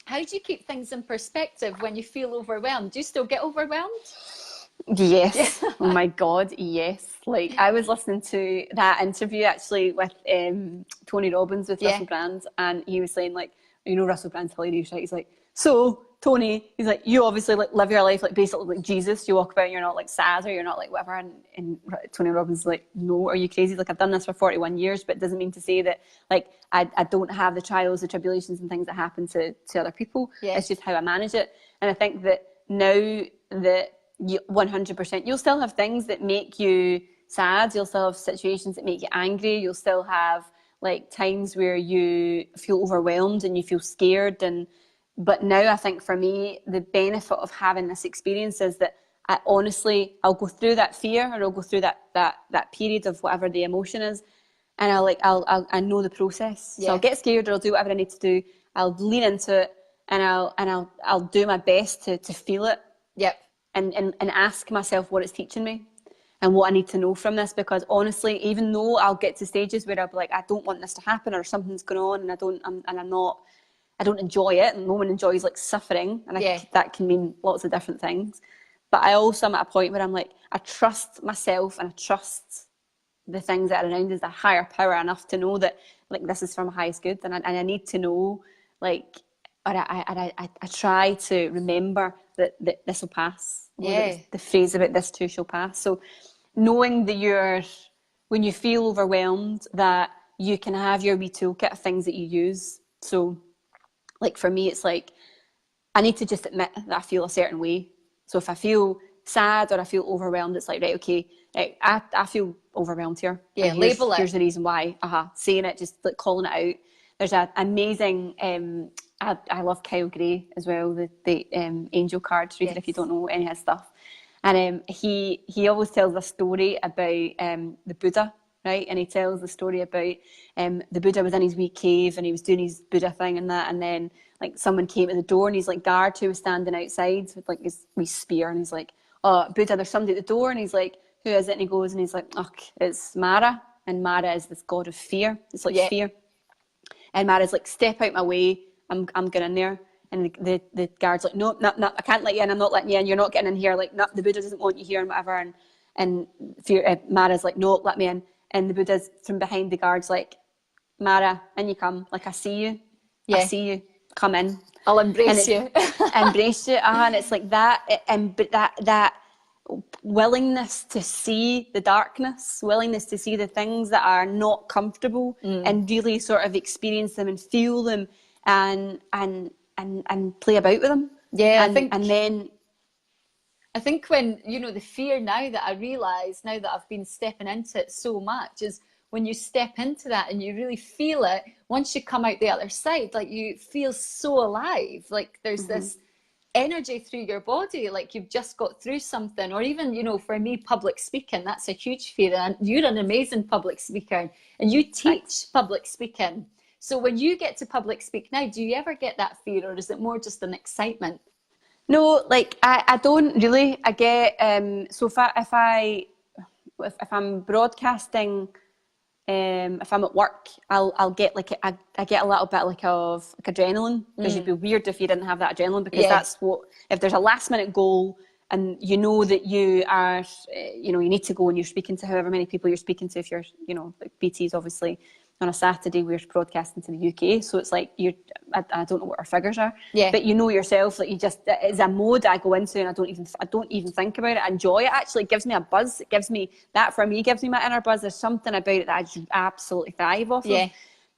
how do you keep things in perspective when you feel overwhelmed? Do you still get overwhelmed? Yes. Oh my God, yes. Like, I was listening to that interview actually with Tony Robbins with Russell Brand, and he was saying, like, you know, Russell Brand's hilarious, right? He's like, so Tony, he's like, you obviously like live your life like basically like Jesus. You walk about and you're not like sad, or you're not like whatever. And Tony Robbins is like, no, are you crazy? Like, I've done this for 41 years, but it doesn't mean to say that like I don't have the trials, the tribulations and things that happen to other people. It's just how I manage it. And I think that now that you 100%, you'll still have things that make you sad. You'll still have situations that make you angry. You'll still have like times where you feel overwhelmed and you feel scared. But now I think for me, the benefit of having this experience is that I'll go through that fear, or I'll go through that period of whatever the emotion is, and I know the process. So I'll get scared, or I'll do whatever I need to do. I'll lean into it, and I'll do my best to feel it. Yep. And ask myself what it's teaching me and what I need to know from this. Because honestly, even though I'll get to stages where I'll be like, I don't want this to happen, or something's going on, and I don't enjoy it, and no one enjoys like suffering, and that can mean lots of different things. But I also am at a point where I'm like, I trust myself and I trust the things that are around us, a higher power enough to know that like this is for my highest good, and I need to know like, or I try to remember that this will pass. Yeah. The phrase about this too shall pass. So knowing that when you feel overwhelmed, that you can have your wee toolkit of things that you use. So like for me, it's like, I need to just admit that I feel a certain way. So if I feel sad or I feel overwhelmed, it's like, right, okay, right, I feel overwhelmed here. Yeah, And label it. here's the reason why. Saying it, just like calling it out. There's an amazing, I love Kyle Gray as well, the angel cards reader, if you don't know any of his stuff. And he always tells a story about the Buddha, right? And he tells the story about the Buddha was in his wee cave and he was doing his Buddha thing and that, and then like someone came to the door and he's like guard who was standing outside with like his wee spear, and he's like, oh Buddha, there's somebody at the door, and he's like, who is it? And he goes and he's like, oh, it's Mara, and Mara is this god of fear. It's like fear, and Mara's like, step out my way, I'm going in there. And the guard's like, no, I can't let you in. I'm not letting you in. You're not getting in here. Like, no, the Buddha doesn't want you here and whatever. And Mara's like, no, let me in. And the Buddha's from behind the guard's like, Mara, in you come. Like, I see you. Yeah. I see you. Come in. I'll embrace you. Embrace you. And it's like that. But that willingness to see the darkness, willingness to see the things that are not comfortable, and really sort of experience them and feel them, and play about with them. Yeah, I think when, you know, the fear now that I realise, now that I've been stepping into it so much, is when you step into that and you really feel it, once you come out the other side, like you feel so alive. Like there's this energy through your body, like you've just got through something. Or even, you know, for me, public speaking, that's a huge fear. And you're an amazing public speaker and you teach public speaking. So when you get to public speak now, do you ever get that fear, or is it more just an excitement? No, like I don't really. I get so if I'm broadcasting, if I'm at work, I'll get like I get a little bit like of like adrenaline, because you'd be weird if you didn't have that adrenaline, because that's what, if there's a last minute goal and you know that you are, you know, you need to go and you're speaking to however many people you're speaking to. If you're, you know, like BT's obviously on a Saturday, we're broadcasting to the UK, so it's like I don't know what our figures are, but you know yourself, like you just, it's a mode I go into and I don't even think about it. I enjoy it. Actually, it gives me a buzz. It gives me that, for me, gives me my inner buzz. There's something about it that I just absolutely thrive off of.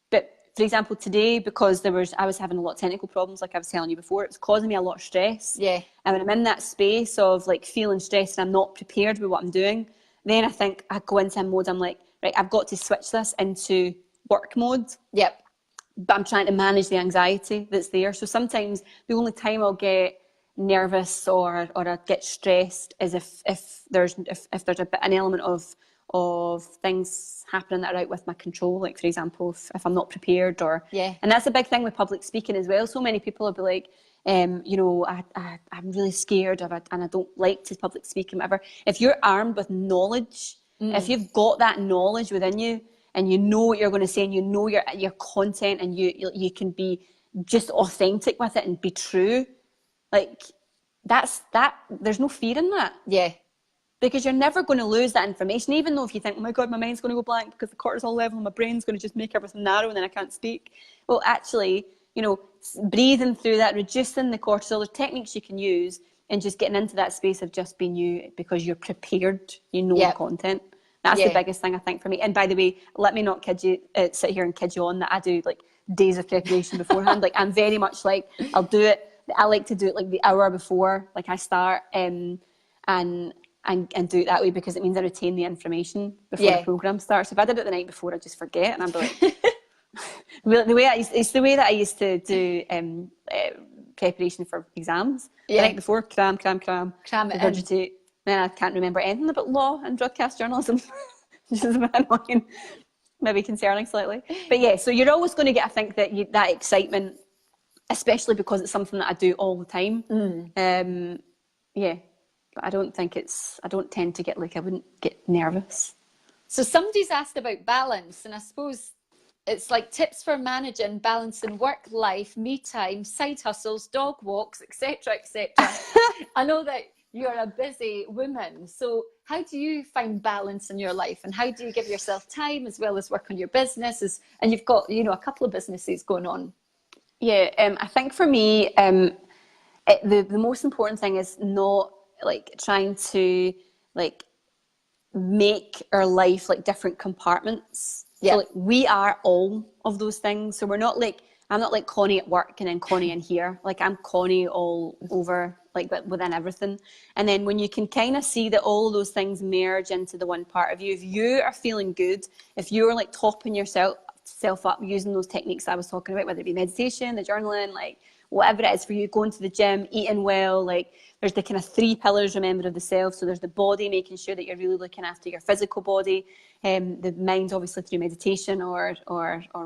But for example, today, because I was having a lot of technical problems, like I was telling you before, it was causing me a lot of stress. And when I'm in that space of like feeling stressed and I'm not prepared with what I'm doing, then I think I go into a mode, I'm like, right, I've got to switch this into work mode. But I'm trying to manage the anxiety that's there. So sometimes the only time I'll get nervous or I get stressed is if there's an element of things happening that are out with my control. Like for example, if I'm not prepared, or and that's a big thing with public speaking as well. So many people will be like, you know, I'm really scared of it and I don't like to public speak and whatever. If you're armed with knowledge, if you've got that knowledge within you, and you know what you're going to say, and you know your content, and you can be just authentic with it and be true, like there's no fear in that. Because you're never going to lose that information, even though if you think, oh my God, my mind's going to go blank because the cortisol level in my brain's going to just make everything narrow and then I can't speak. Well, actually, you know, breathing through that, reducing the cortisol, there's techniques you can use, and just getting into that space of just being you, because you're prepared, you know the content. That's the biggest thing, I think, for me. And by the way, let me not kid you, sit here and kid you on that I do like days of preparation beforehand. Like I'm very much like, I'll do it. I like to do it like the hour before, like I start, and do it that way, because it means I retain the information before the program starts. If I did it the night before, I'd just forget, and I'd be like, it's the way that I used to do preparation for exams. The night before, cram it regurgitate. Then I can't remember anything about law and broadcast journalism, which is a bit annoying, maybe concerning slightly. But so you're always going to get, I think, that excitement, especially because it's something that I do all the time. But I don't tend to get, like, I wouldn't get nervous. So somebody's asked about balance, and I suppose it's like tips for managing, balancing work life, me time, side hustles, dog walks, etc., etc. I know that you're a busy woman. So how do you find balance in your life, and how do you give yourself time as well as work on your businesses? And you've got, you know, a couple of businesses going on. Yeah, I think for me, the most important thing is not like trying to like make our life like different compartments. Yeah. So like we are all of those things. So we're not like, I'm not like Connie at work and then Connie in here. Like I'm Connie all over, like within everything. And then when you can kind of see that all those things merge into the one part of you, if you are feeling good, if you're like topping yourself up using those techniques I was talking about, whether it be meditation, the journaling, like whatever it is for you, going to the gym, eating well, like there's the kind of 3 pillars, remember, of the self. So there's the body, making sure that you're really looking after your physical body, the mind, obviously through meditation or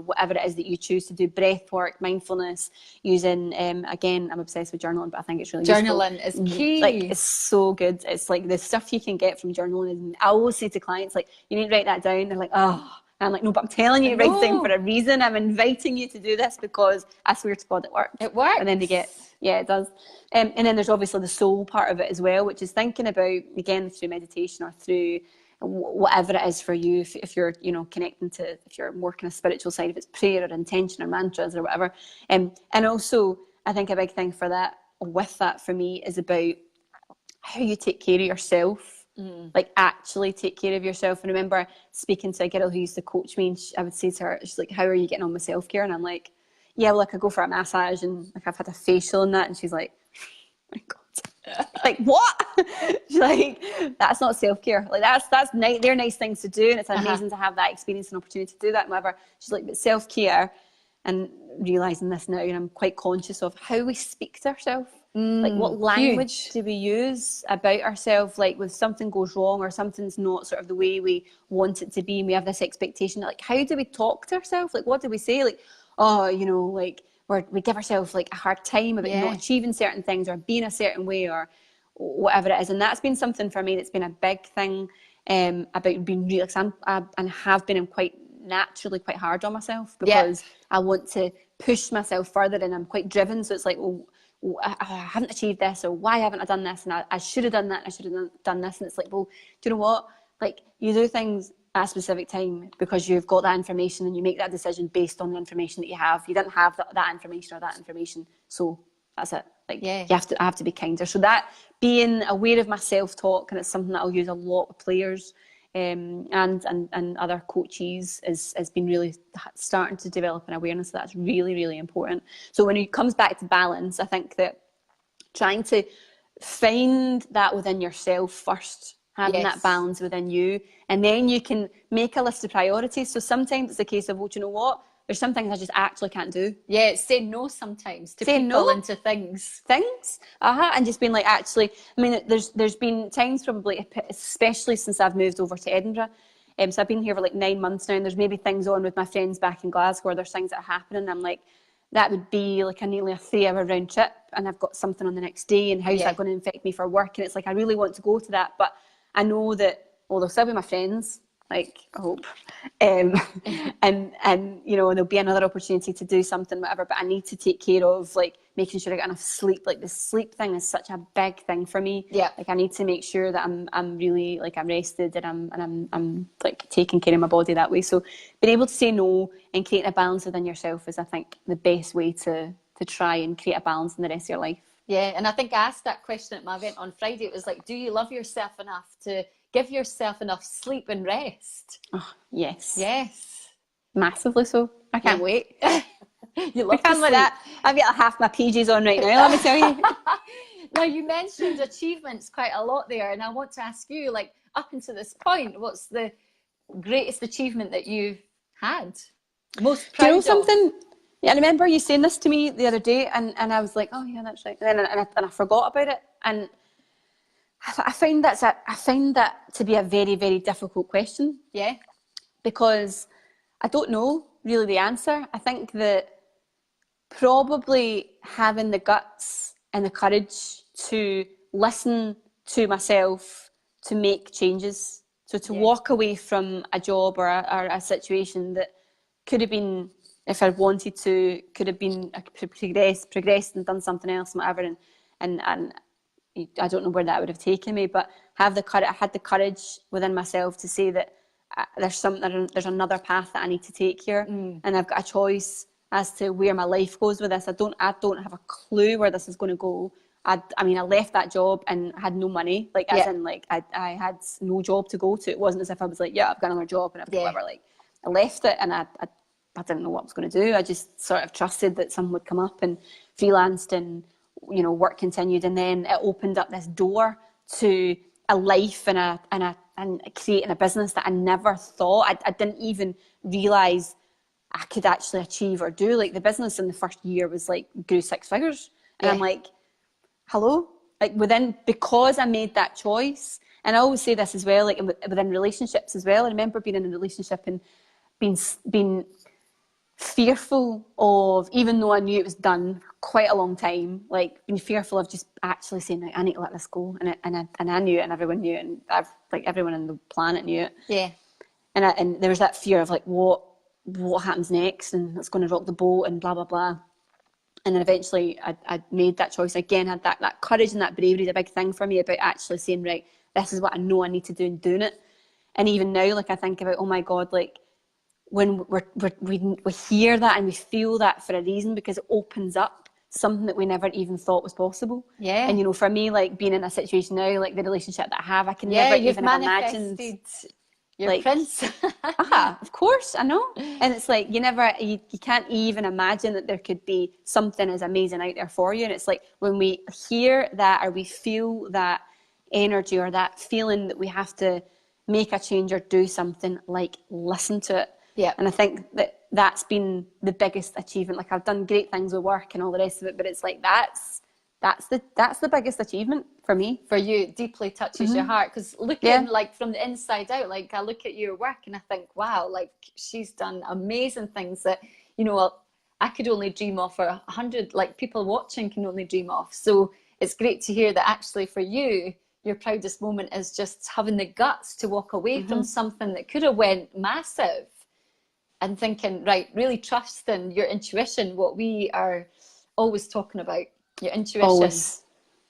whatever it is that you choose to do, breath work, mindfulness, using, again, I'm obsessed with journaling, but I think it's really Journaling useful. is key. Like, it's so good. It's like the stuff you can get from journaling. I always say to clients, like, you need to write that down. They're like, oh. And I'm like, no, but I'm telling you, write it down for a reason. I'm inviting you to do this because I swear to God it works. It works. And then they get, yeah, it does. And then there's obviously the soul part of it as well, which is thinking about, again, through meditation or through whatever it is for you, if you're, you know, connecting to, if you're working a spiritual side, if it's prayer or intention or mantras or whatever. And also, I think a big thing for that, with that for me, is about how you take care of yourself. Like actually take care of yourself. And I remember speaking to a girl who used to coach me, and I would say to her, she's like, how are you getting on with self-care? And I'm like, yeah, well, like I go for a massage and like I've had a facial and that. And she's like, oh my God, like what? She's like, that's not self-care. Like that's nice. They're nice things to do, and it's amazing to have that experience and opportunity to do that and whatever. She's like, but self-care, and realizing this now, and I'm quite conscious of how we speak to ourselves. Like what language do we use about ourselves? Like when something goes wrong or something's not sort of the way we want it to be, and we have this expectation, like how do we talk to ourselves? Like what do we say? Like, oh, you know, like we give ourselves like a hard time about not achieving certain things or being a certain way or whatever it is. And that's been something for me that's been a big thing about being real. And have been quite naturally quite hard on myself because I want to push myself further, and I'm quite driven. So it's like, well, I haven't achieved this, or why haven't I done this, and I should have done that, and I should have done this. And it's like, well, do you know what, like you do things at a specific time because you've got that information, and you make that decision based on the information that you have. You didn't have that information or that information, so that's it. Like I have to be kinder. So that being aware of my self-talk, and it's something that I'll use a lot with players and other coaches, has been really starting to develop an awareness of that's really, really important. So when it comes back to balance, I think that trying to find that within yourself first, having that balance within you, and then you can make a list of priorities. So sometimes it's a case of, well, do you know what? There's some things I just actually can't do. Yeah, say no sometimes to people and to things. And just being like, actually, I mean, there's been times probably, especially since I've moved over to Edinburgh. So I've been here for like 9 months now, and there's maybe things on with my friends back in Glasgow, or there's things that are happening. I'm like, that would be like nearly a 3-hour round trip, and I've got something on the next day, and how's that going to affect me for work? And it's like, I really want to go to that, but I know that, well, they'll still be my friends. Like, I hope. And you know, there'll be another opportunity to do something, whatever, but I need to take care of like making sure I get enough sleep. Like the sleep thing is such a big thing for me. Yeah. Like I need to make sure that I'm really like I'm rested, and I'm like taking care of my body that way. So being able to say no and creating a balance within yourself is, I think, the best way to try and create a balance in the rest of your life. Yeah, and I think I asked that question at my event on Friday. It was like, do you love yourself enough to give yourself enough sleep and rest? Oh, yes. Yes. Massively so. I can't wait. You love to sleep. That. I've got half my PJs on right now, let me tell you. Now, you mentioned achievements quite a lot there, and I want to ask you, like, up until this point, what's the greatest achievement that you've had? Most proud of? Something? Yeah, I remember you saying this to me the other day, and I was like, oh yeah, that's right. And then I forgot about it, and I find that to be a very, very difficult question. Yeah. Because I don't know really the answer. I think that probably having the guts and the courage to listen to myself, to make changes, so to walk away from a job or a situation that could have been, if I wanted to, could have been progressed and done something else and whatever, and I don't know where that would have taken me, but I had the courage within myself to say that there's another path that I need to take here, and I've got a choice as to where my life goes with this. I don't have a clue where this is going to go. I mean, I left that job and had no money, like as in like I had no job to go to. It wasn't as if I was like, yeah, I've got another job and I've got whatever. Like I left it and I didn't know what I was going to do. I just sort of trusted that something would come up and freelanced, and work continued, and then it opened up this door to a life and creating a business that I never thought I didn't even realize I could actually achieve or do. Like the business in the first year was like grew 6 figures, and I'm like, hello, like because I made that choice. And I always say this as well, like within relationships as well. I remember being in a relationship and being fearful of, even though I knew it was done for quite a long time, like being fearful of just actually saying, like, I need to let this go. And I knew it, and everyone knew it, and everyone on the planet knew it. Yeah. And there was that fear of like, what happens next, and it's going to rock the boat, and blah blah blah. And then eventually I made that choice again. Had that courage and that bravery is a big thing for me, about actually saying, right, this is what I know I need to do, and doing it. And even now, like I think about, oh my God, like when we hear that and we feel that for a reason, because it opens up something that we never even thought was possible. Yeah. And for me, like being in a situation now, like the relationship that I have, I can never even have imagined your prince. Of course, I know. And it's like you can't even imagine that there could be something as amazing out there for you. And it's like when we hear that, or we feel that energy or that feeling that we have to make a change or do something, like listen to it. Yeah. And I think that's been the biggest achievement. Like I've done great things with work and all the rest of it, but it's like that's the biggest achievement for me. For you, it deeply touches your heart, because looking like from the inside out, like I look at your work and I think, wow, like she's done amazing things that I could only dream of, or 100 like people watching can only dream of. So it's great to hear that actually for you, your proudest moment is just having the guts to walk away from something that could have went massive, and thinking, right, really trusting your intuition, what we are always talking about, your intuition. Always.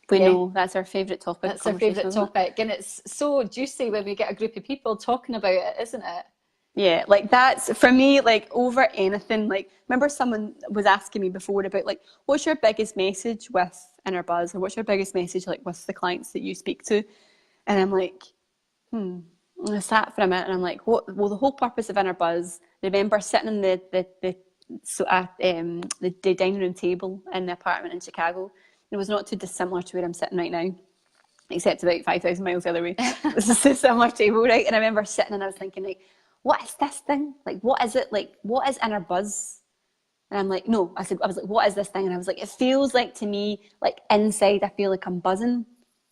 We know that's our favourite topic. That's our favourite topic. And it's so juicy when we get a group of people talking about it, isn't it? Yeah, like that's, for me, like over anything. Like, remember someone was asking me before about like, what's your biggest message with Inner Buzz, or what's your biggest message like with the clients that you speak to? And I'm like, And I sat for a minute and I'm like, what? Well, the whole purpose of Inner Buzz, I remember sitting in the dining room table in the apartment in Chicago. It was not too dissimilar to where I'm sitting right now, except about 5,000 miles the other way. This is a similar table, right? And I remember sitting and I was thinking, like, what is this thing? Like, what is it? Like, what is Inner Buzz? And I'm like, no, I was like, what is this thing? And I was like, it feels like to me, like inside, I feel like I'm buzzing.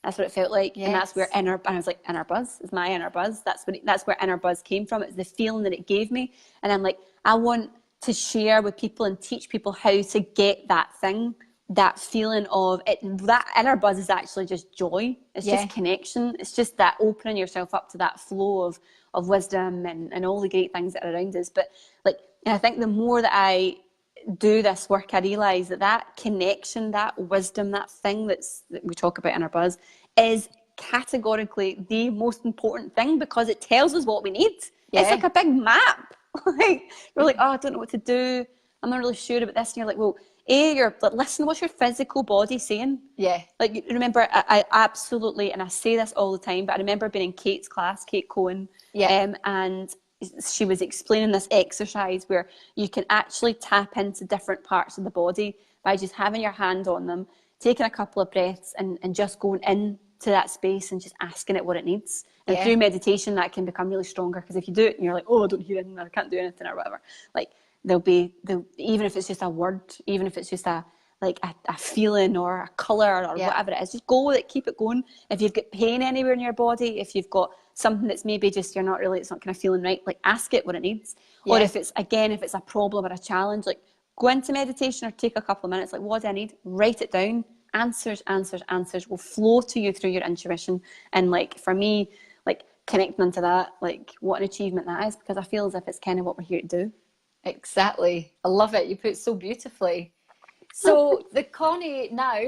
That's what it felt like. Yes. And that's where and I was like, Inner Buzz is my Inner Buzz. That's where Inner Buzz came from. It's the feeling that it gave me. And I'm like, I want to share with people and teach people how to get that thing, that feeling of it. That Inner Buzz is actually just joy. It's just connection. It's just that opening yourself up to that flow of wisdom and all the great things that are around us. But like, and I think the more that I do this work, I realise that connection, that wisdom, that thing that we talk about in Inner Buzz is categorically the most important thing, because it tells us what we need. Yeah. It's like a big map. Like we're like, oh, I don't know what to do. I'm not really sure about this. And you're like, well, you're like, listen, what's your physical body saying? Yeah. Like, remember, I absolutely, and I say this all the time, but I remember being in Kate's class, Kate Cohen, and she was explaining this exercise where you can actually tap into different parts of the body by just having your hand on them, taking a couple of breaths and just going into that space and just asking it what it needs. And through meditation, that can become really stronger, because if you do it and you're like, oh, I don't hear anything, I can't do anything or whatever, like even if it's just a word, even if it's just a feeling or a colour or whatever it is, just go with it, keep it going. If you've got pain anywhere in your body, if you've got something that's maybe just it's not kind of feeling right, like ask it what it needs. Or if it's a problem or a challenge, like go into meditation or take a couple of minutes, like what do I need? Write it down. Answers will flow to you through your intuition. And like for me, like connecting into that, like what an achievement that is, because I feel as if it's kind of what we're here to do. Exactly. I love it. You put it so beautifully. So the Connie now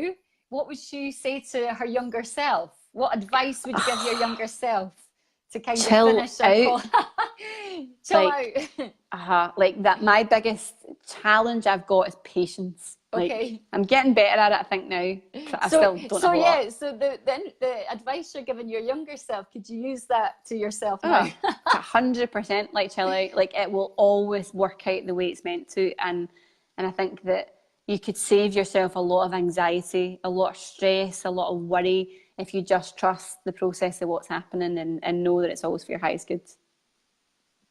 what would she say to her younger self? What advice would you give your younger self to kind of Chill finish her out. Chill Like, out. like that. My biggest challenge I've got is patience. Like, Okay. I'm getting better at it, I think now. I So, still don't have a lot. yeah, so the advice you're giving your younger self, could you use that to yourself now? Oh, 100%, like chill out. Like, it will always work out the way it's meant to. And I think that you could save yourself a lot of anxiety, a lot of stress, a lot of worry if you just trust the process of what's happening and know that it's always for your highest good.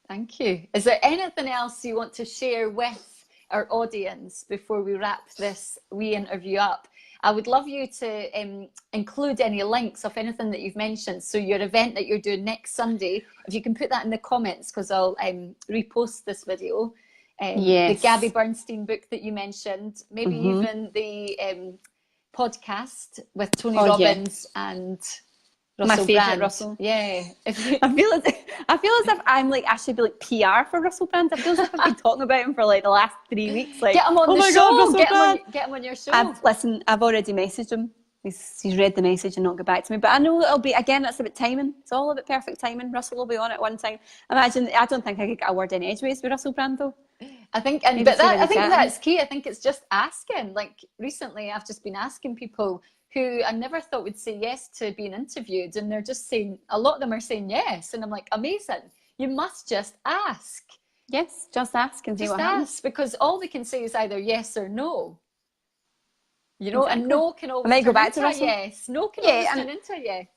Thank you. Is there anything else you want to share with our audience before we wrap this wee interview up? I would love you to include any links of anything that you've mentioned. So your event that you're doing next Sunday, if you can put that in the comments, because I'll repost this video. The Yes. Gabby Bernstein book that you mentioned, maybe even the podcast with Tony Robbins and Russell My favourite Brand. Russell. Yeah. I feel as if I'm like, I should be like PR for Russell Brand. I feel as if I've been talking about him for like the last 3 weeks. Like, get him on oh the my show. God, Russell Brand. Get him on your show. I've already messaged him. He's read the message and not got back to me. But I know it'll be, again, it's about timing. It's all about perfect timing. Russell will be on at one time. I don't think I could get a word in edgeways with Russell Brand though. I think that's key. I think it's just asking. Like recently, I've just been asking people who I never thought would say yes to being interviewed, and they're just saying, a lot of them are saying yes, and I'm like, amazing. You must just ask. Yes, just ask and see what happens. Because all they can say is either yes or no. You know, exactly. And no can always I might go back into to Russell. A yes. No can always turn into a yes.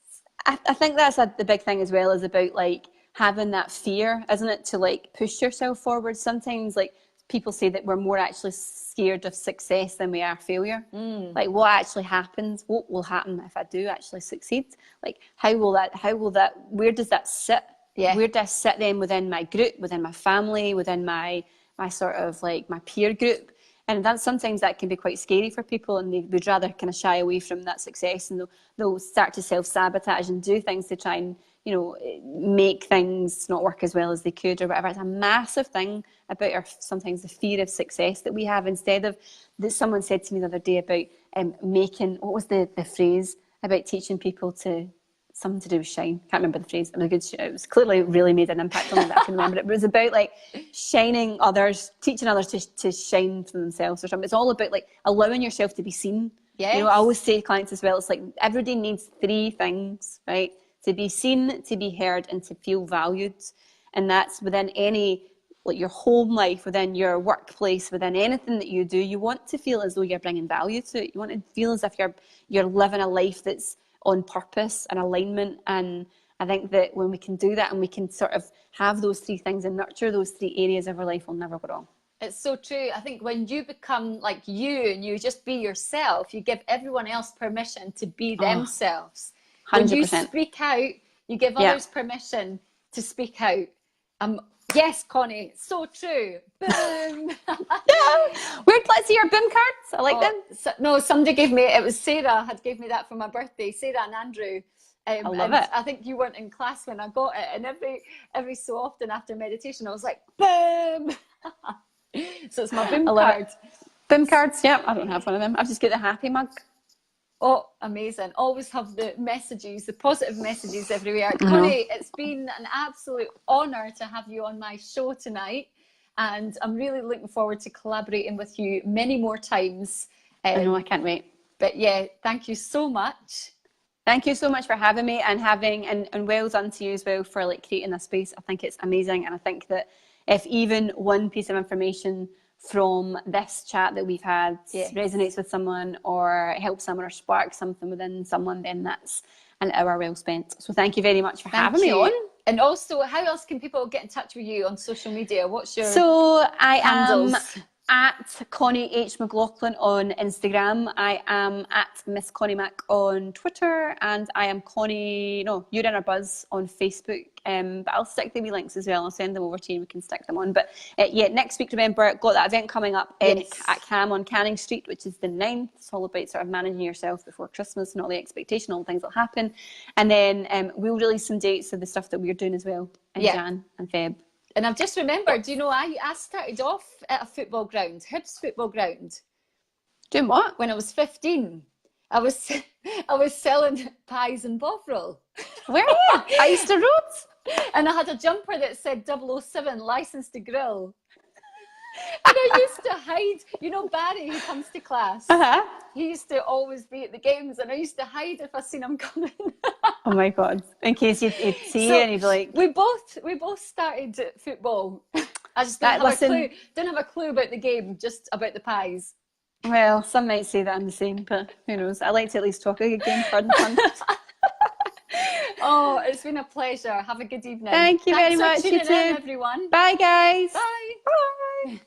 I think that's the big thing as well, is about like having that fear, isn't it, to like push yourself forward. Sometimes like people say that we're more actually scared of success than we are failure. Like what actually happens, what will happen if I do actually succeed? Like where does that sit? Yeah. Where does it sit then within my group, within my family, within my sort of like my peer group? And that's sometimes that can be quite scary for people, and they would rather kind of shy away from that success, and they'll start to self-sabotage and do things to try and, you know, make things not work as well as they could or whatever. It's a massive thing about sometimes the fear of success that we have, instead of that. Someone said to me the other day about making, what was the phrase about teaching people to, something to do with shine. Can't remember the phrase. It was clearly really made an impact on me that I can remember it. But it was about like shining others, teaching others to shine for themselves or something. It's all about like allowing yourself to be seen. Yes. You know, I always say to clients as well, it's like everybody needs 3 things, right? To be seen, to be heard, and to feel valued. And that's within any, like your home life, within your workplace, within anything that you do. You want to feel as though you're bringing value to it. You want to feel as if you're living a life that's on purpose and alignment. And I think that when we can do that and we can sort of have those 3 things and nurture those 3 areas of our life, we'll never go wrong. It's so true. I think when you become like you and you just be yourself, you give everyone else permission to be themselves. 100%. When you speak out, you give others permission to speak out. Yes, Connie, so true. Boom. Let's see your boom cards. I like them. No, somebody gave me, it was Sarah had gave me that for my birthday, Sarah and Andrew. I love it. I think you weren't in class when I got it, and every so often after meditation I was like, boom. So it's my boom card. Boom cards, yeah, I don't have one of them. I've just got the happy mug. Oh, amazing. Always have the messages, the positive messages everywhere. Connie, it's been an absolute honour to have you on my show tonight. And I'm really looking forward to collaborating with you many more times. I know, I can't wait. But yeah, thank you so much. Thank you so much for having me, and well done to you as well for like creating this space. I think it's amazing. And I think that if even one piece of information from this chat that we've had resonates with someone or helps someone or sparks something within someone, then that's an hour well spent. So thank you very much for having me on. And also, how else can people get in touch with you on social media? What's your I handles? am at Connie H Mclaughlin on Instagram. I am at Miss Connie Mac on Twitter, and I am You're in Our Buzz on Facebook. But I'll stick the wee links as well. I'll send them over to you and we can stick them on. But next week, remember, got that event coming up at CAM on Canning Street, which is the 9th. It's all about sort of managing yourself before Christmas and all the expectation, all the things that happen. And then we'll release some dates of the stuff that we're doing as well in Jan and Feb. And I've just remembered, I started off at a football ground, Hibs football ground. Doing what? When I was 15. I was I was selling pies in Bovril. Were you? At Easter Road? And I had a jumper that said 007, licensed to grill. And I used to hide, you know, Barry, who comes to class, he used to always be at the games, and I used to hide if I seen him coming. Oh my God. In case he'd see you and he'd be like... We both started at football. I just didn't have a clue about the game, just about the pies. Well, some might say that I'm the same, but who knows. I like to at least talk a good game for fun. Oh, it's been a pleasure. Have a good evening. Thank you very much. Thanks for tuning in, everyone. Bye, guys. Bye. Bye.